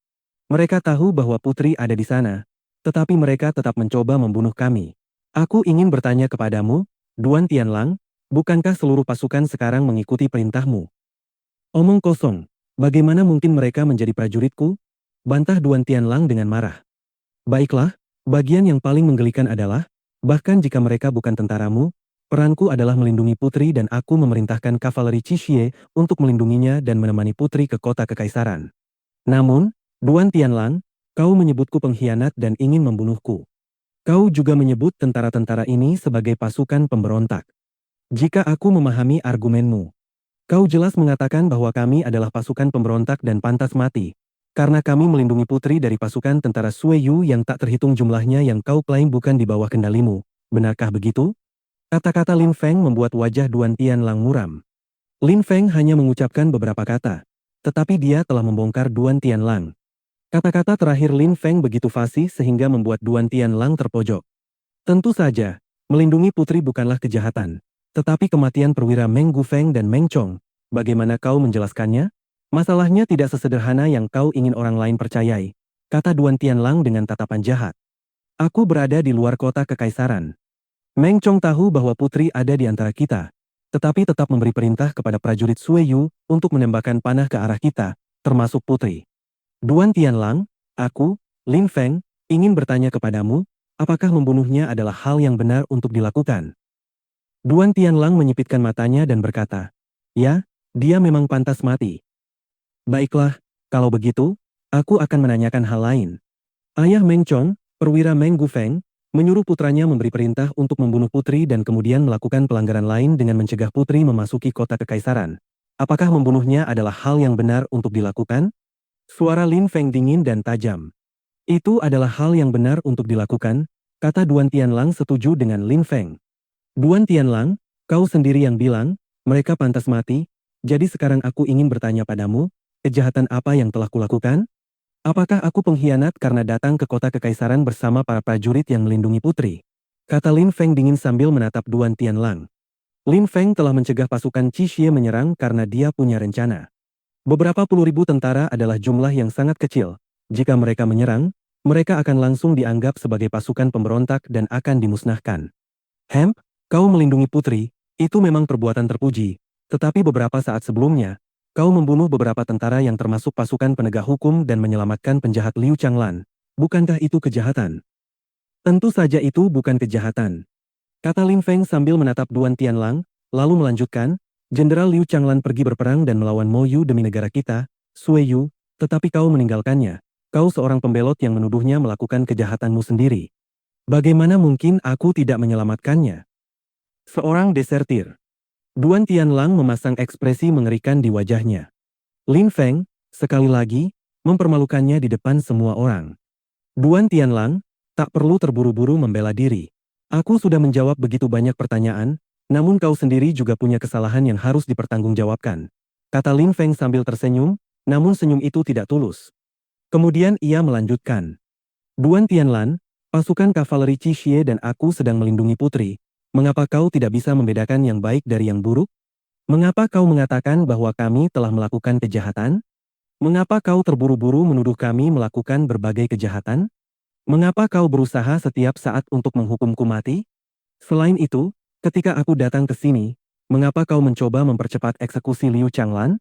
Mereka tahu bahwa putri ada di sana, tetapi mereka tetap mencoba membunuh kami. Aku ingin bertanya kepadamu, Duan Tianlang, bukankah seluruh pasukan sekarang mengikuti perintahmu? Omong kosong, bagaimana mungkin mereka menjadi prajuritku? Bantah Duan Tianlang dengan marah. Baiklah, bagian yang paling menggelikan adalah, bahkan jika mereka bukan tentaramu, peranku adalah melindungi putri dan aku memerintahkan kavaleri Qixie untuk melindunginya dan menemani putri ke kota kekaisaran. Namun, Duan Tianlang, kau menyebutku pengkhianat dan ingin membunuhku. Kau juga menyebut tentara-tentara ini sebagai pasukan pemberontak. Jika aku memahami argumenmu, kau jelas mengatakan bahwa kami adalah pasukan pemberontak dan pantas mati, karena kami melindungi putri dari pasukan tentara Sueyu yang tak terhitung jumlahnya yang kau klaim bukan di bawah kendalimu. Benarkah begitu? Kata-kata Lin Feng membuat wajah Duan Tianlang muram. Lin Feng hanya mengucapkan beberapa kata, tetapi dia telah membongkar Duan Tianlang. Kata-kata terakhir Lin Feng begitu fasih sehingga membuat Duan Tianlang terpojok. Tentu saja, melindungi putri bukanlah kejahatan. Tetapi kematian perwira Meng Gufeng dan Meng Chong, bagaimana kau menjelaskannya? Masalahnya tidak sesederhana yang kau ingin orang lain percayai, kata Duan Tianlang dengan tatapan jahat. Aku berada di luar kota kekaisaran. Meng Chong tahu bahwa putri ada di antara kita, tetapi tetap memberi perintah kepada prajurit Sueyu untuk menembakkan panah ke arah kita, termasuk putri. Duan Tianlang, aku, Lin Feng, ingin bertanya kepadamu, apakah membunuhnya adalah hal yang benar untuk dilakukan? Duan Tianlang menyipitkan matanya dan berkata, ya, dia memang pantas mati. Baiklah, kalau begitu, aku akan menanyakan hal lain. Ayah Meng Chong, perwira Meng Gufeng, menyuruh putranya memberi perintah untuk membunuh putri dan kemudian melakukan pelanggaran lain dengan mencegah putri memasuki kota kekaisaran. Apakah membunuhnya adalah hal yang benar untuk dilakukan? Suara Lin Feng dingin dan tajam. Itu adalah hal yang benar untuk dilakukan, kata Duan Tianlang setuju dengan Lin Feng. Duan Tianlang, kau sendiri yang bilang, mereka pantas mati, jadi sekarang aku ingin bertanya padamu, kejahatan apa yang telah kulakukan? Apakah aku pengkhianat karena datang ke kota kekaisaran bersama para prajurit yang melindungi putri? Kata Lin Feng dingin sambil menatap Duan Tianlang. Lin Feng telah mencegah pasukan Qixie menyerang karena dia punya rencana. Beberapa puluh ribu tentara adalah jumlah yang sangat kecil. Jika mereka menyerang, Mereka akan langsung dianggap sebagai pasukan pemberontak dan akan dimusnahkan. Hemp, kau melindungi putri, itu memang perbuatan terpuji, tetapi beberapa saat sebelumnya, kau membunuh beberapa tentara yang termasuk pasukan penegak hukum dan menyelamatkan penjahat Liu Changlan. Bukankah itu kejahatan? Tentu saja itu bukan kejahatan, kata Lin Feng sambil menatap Duan Tianlang, lalu melanjutkan, Jenderal Liu Changlan pergi berperang dan melawan Mo Yu demi negara kita, Sui Yu, tetapi kau meninggalkannya. Kau seorang pembelot yang menuduhnya melakukan kejahatanmu sendiri. Bagaimana mungkin aku tidak menyelamatkannya? Seorang desertir. Duan Tianlang memasang ekspresi mengerikan di wajahnya. Lin Feng, sekali lagi, mempermalukannya di depan semua orang. Duan Tianlang, tak perlu terburu-buru membela diri. Aku sudah menjawab begitu banyak pertanyaan, namun kau sendiri juga punya kesalahan yang harus dipertanggungjawabkan. Kata Lin Feng sambil tersenyum, namun senyum itu tidak tulus. Kemudian ia melanjutkan. Duan Tianlan, pasukan kavaleri Qi Xie dan aku sedang melindungi putri. Mengapa kau tidak bisa membedakan yang baik dari yang buruk? Mengapa kau mengatakan bahwa kami telah melakukan kejahatan? Mengapa kau terburu-buru menuduh kami melakukan berbagai kejahatan? Mengapa kau berusaha setiap saat untuk menghukumku mati? Selain itu, ketika aku datang ke sini, mengapa kau mencoba mempercepat eksekusi Liu Changlan?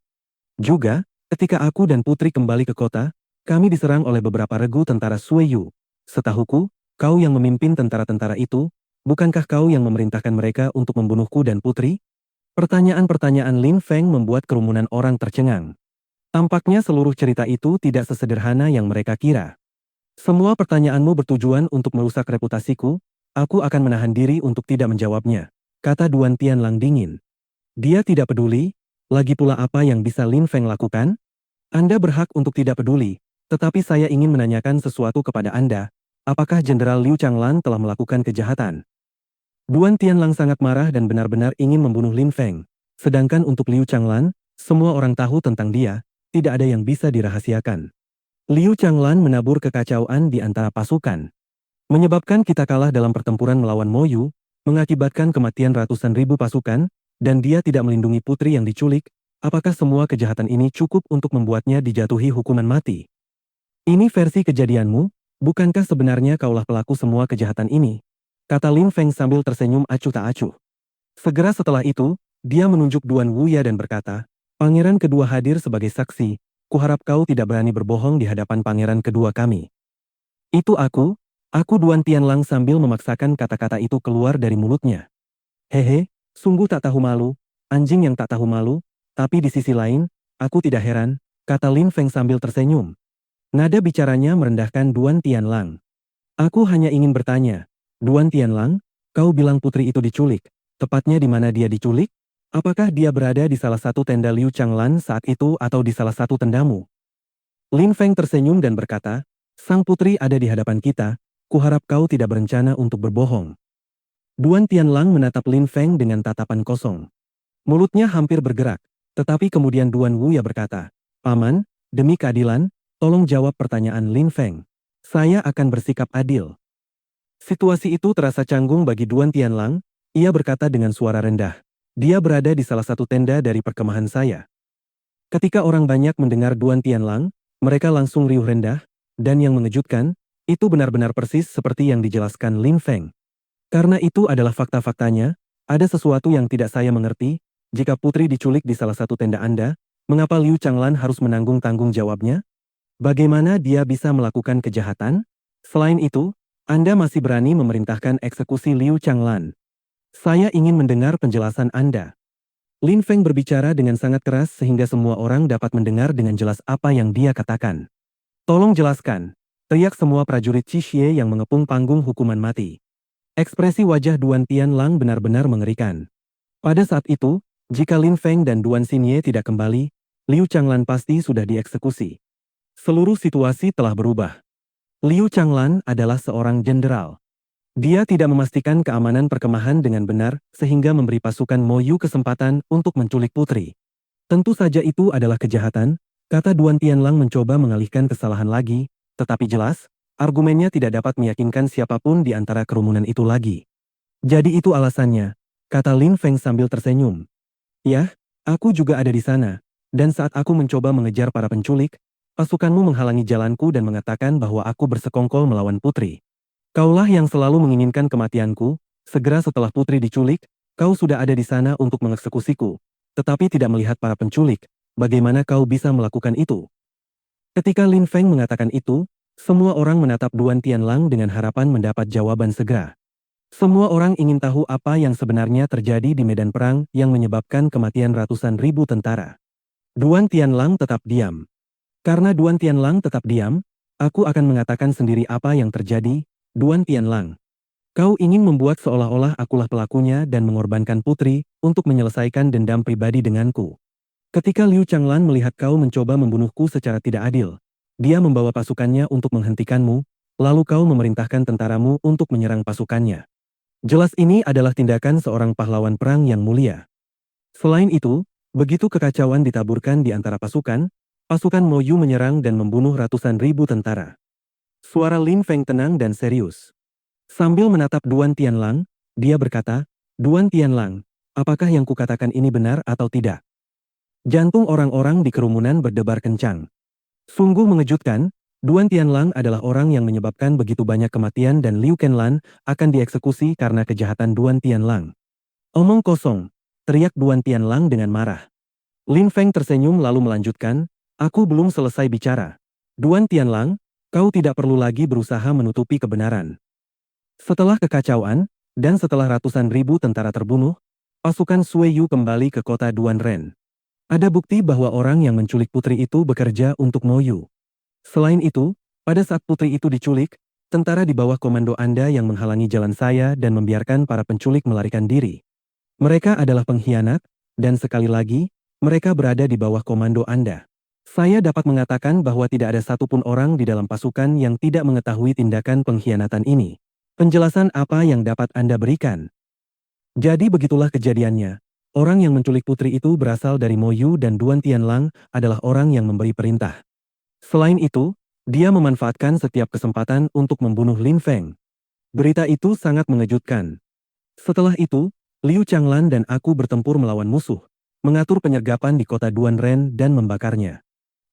Juga, ketika aku dan putri kembali ke kota, kami diserang oleh beberapa regu tentara Sui Yu. Setahuku, kau yang memimpin tentara-tentara itu, bukankah kau yang memerintahkan mereka untuk membunuhku dan putri? Pertanyaan-pertanyaan Lin Feng membuat kerumunan orang tercengang. Tampaknya seluruh cerita itu tidak sesederhana yang mereka kira. Semua pertanyaanmu bertujuan untuk merusak reputasiku, aku akan menahan diri untuk tidak menjawabnya, kata Duan Tianlang dingin. Dia tidak peduli, lagi pula apa yang bisa Lin Feng lakukan? Anda berhak untuk tidak peduli, tetapi saya ingin menanyakan sesuatu kepada Anda, apakah Jenderal Liu Changlan telah melakukan kejahatan? Duan Tianlang sangat marah dan benar-benar ingin membunuh Lin Feng, sedangkan untuk Liu Changlan, semua orang tahu tentang dia, tidak ada yang bisa dirahasiakan. Liu Changlan menabur kekacauan di antara pasukan. Menyebabkan kita kalah dalam pertempuran melawan Mo Yu, mengakibatkan kematian ratusan ribu pasukan, dan dia tidak melindungi putri yang diculik. Apakah semua kejahatan ini cukup untuk membuatnya dijatuhi hukuman mati? Ini versi kejadianmu, bukankah sebenarnya kaulah pelaku semua kejahatan ini? Kata Lin Feng sambil tersenyum acuh tak acuh. Segera setelah itu, dia menunjuk Duan Wuya dan berkata, Pangeran kedua hadir sebagai saksi. Kuharap kau tidak berani berbohong di hadapan pangeran kedua kami. Itu aku Duan Tianlang sambil memaksakan kata-kata itu keluar dari mulutnya. Hehe, sungguh tak tahu malu, anjing yang tak tahu malu, tapi di sisi lain, aku tidak heran, kata Lin Feng sambil tersenyum. Nada bicaranya merendahkan Duan Tianlang. Aku hanya ingin bertanya, Duan Tianlang, kau bilang putri itu diculik, tepatnya di mana dia diculik? Apakah dia berada di salah satu tenda Liu Changlan saat itu atau di salah satu tendamu? Lin Feng tersenyum dan berkata, Sang putri ada di hadapan kita, kuharap kau tidak berencana untuk berbohong. Duan Tianlang menatap Lin Feng dengan tatapan kosong. Mulutnya hampir bergerak, tetapi kemudian Duan Wuya berkata, Paman, demi keadilan, tolong jawab pertanyaan Lin Feng. Saya akan bersikap adil. Situasi itu terasa canggung bagi Duan Tianlang, ia berkata dengan suara rendah. Dia berada di salah satu tenda dari perkemahan saya. Ketika orang banyak mendengar Duan Tianlang, mereka langsung riuh rendah, dan yang mengejutkan, itu benar-benar persis seperti yang dijelaskan Lin Feng. Karena itu adalah fakta-faktanya, ada sesuatu yang tidak saya mengerti, jika putri diculik di salah satu tenda Anda, mengapa Liu Changlan harus menanggung tanggung jawabnya? Bagaimana dia bisa melakukan kejahatan? Selain itu, Anda masih berani memerintahkan eksekusi Liu Changlan. Saya ingin mendengar penjelasan Anda. Lin Feng berbicara dengan sangat keras sehingga semua orang dapat mendengar dengan jelas apa yang dia katakan. Tolong jelaskan, teriak semua prajurit Qi Xie yang mengepung panggung hukuman mati. Ekspresi wajah Duan Tianlang benar-benar mengerikan. Pada saat itu, jika Lin Feng dan Duan Xinye tidak kembali, Liu Changlan pasti sudah dieksekusi. Seluruh situasi telah berubah. Liu Changlan adalah seorang jenderal. Dia tidak memastikan keamanan perkemahan dengan benar sehingga memberi pasukan Mo Yu kesempatan untuk menculik putri. Tentu saja itu adalah kejahatan, kata Duan Tianlang mencoba mengalihkan kesalahan lagi, tetapi jelas, argumennya tidak dapat meyakinkan siapapun di antara kerumunan itu lagi. Jadi itu alasannya, kata Lin Feng sambil tersenyum. Ya, aku juga ada di sana, dan saat aku mencoba mengejar para penculik, Pasukanmu menghalangi jalanku dan mengatakan bahwa aku bersekongkol melawan putri. Kaulah yang selalu menginginkan kematianku, segera setelah putri diculik, kau sudah ada di sana untuk mengeksekusiku, tetapi tidak melihat para penculik. Bagaimana kau bisa melakukan itu? Ketika Lin Feng mengatakan itu, semua orang menatap Duan Tianlang dengan harapan mendapat jawaban segera. Semua orang ingin tahu apa yang sebenarnya terjadi di medan perang yang menyebabkan kematian ratusan ribu tentara. Duan Tianlang tetap diam. Karena Duan Tianlang tetap diam, aku akan mengatakan sendiri apa yang terjadi. Duan Tianlang, kau ingin membuat seolah-olah akulah pelakunya dan mengorbankan putri untuk menyelesaikan dendam pribadi denganku. Ketika Liu Changlan melihat kau mencoba membunuhku secara tidak adil, dia membawa pasukannya untuk menghentikanmu, lalu kau memerintahkan tentaramu untuk menyerang pasukannya. Jelas ini adalah tindakan seorang pahlawan perang yang mulia. Selain itu, begitu kekacauan ditaburkan di antara pasukan, pasukan Mo Yu menyerang dan membunuh ratusan ribu tentara. Suara Lin Feng tenang dan serius. Sambil menatap Duan Tianlang, dia berkata, "Duan Tianlang, apakah yang kukatakan ini benar atau tidak?" Jantung orang-orang di kerumunan berdebar kencang. Sungguh mengejutkan, Duan Tianlang adalah orang yang menyebabkan begitu banyak kematian dan Liu Kenlan akan dieksekusi karena kejahatan Duan Tianlang. "Omong kosong," teriak Duan Tianlang dengan marah. Lin Feng tersenyum lalu melanjutkan, "Aku belum selesai bicara. Duan Tianlang, kau tidak perlu lagi berusaha menutupi kebenaran." Setelah kekacauan, dan setelah ratusan ribu tentara terbunuh, pasukan Sui Yu kembali ke kota Duan Ren. Ada bukti bahwa orang yang menculik putri itu bekerja untuk Mo Yu. Selain itu, pada saat putri itu diculik, tentara di bawah komando Anda yang menghalangi jalan saya dan membiarkan para penculik melarikan diri. Mereka adalah pengkhianat, dan sekali lagi, mereka berada di bawah komando Anda. Saya dapat mengatakan bahwa tidak ada satupun orang di dalam pasukan yang tidak mengetahui tindakan pengkhianatan ini. Penjelasan apa yang dapat Anda berikan? Jadi begitulah kejadiannya. Orang yang menculik putri itu berasal dari Mo Yu dan Duan Tianlang adalah orang yang memberi perintah. Selain itu, dia memanfaatkan setiap kesempatan untuk membunuh Lin Feng. Berita itu sangat mengejutkan. Setelah itu, Liu Changlan dan aku bertempur melawan musuh, mengatur penyergapan di kota Duan Ren dan membakarnya.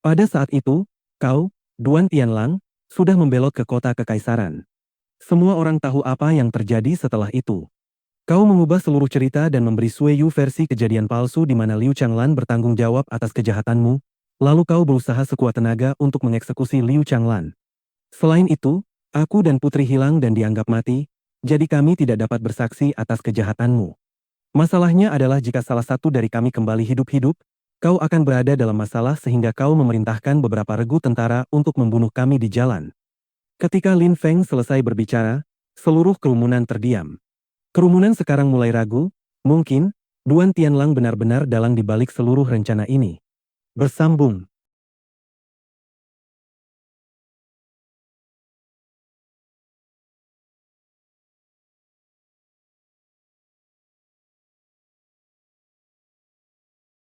Pada saat itu, kau, Duan Tianlang, sudah membelot ke kota kekaisaran. Semua orang tahu apa yang terjadi setelah itu. Kau mengubah seluruh cerita dan memberi Sui Yu versi kejadian palsu di mana Liu Changlan bertanggung jawab atas kejahatanmu, lalu kau berusaha sekuat tenaga untuk mengeksekusi Liu Changlan. Selain itu, aku dan putri hilang dan dianggap mati, jadi kami tidak dapat bersaksi atas kejahatanmu. Masalahnya adalah jika salah satu dari kami kembali hidup-hidup, kau akan berada dalam masalah sehingga kau memerintahkan beberapa regu tentara untuk membunuh kami di jalan. Ketika Lin Feng selesai berbicara, seluruh kerumunan terdiam. Kerumunan sekarang mulai ragu, mungkin, Duan Tianlang benar-benar dalang di balik seluruh rencana ini. Bersambung.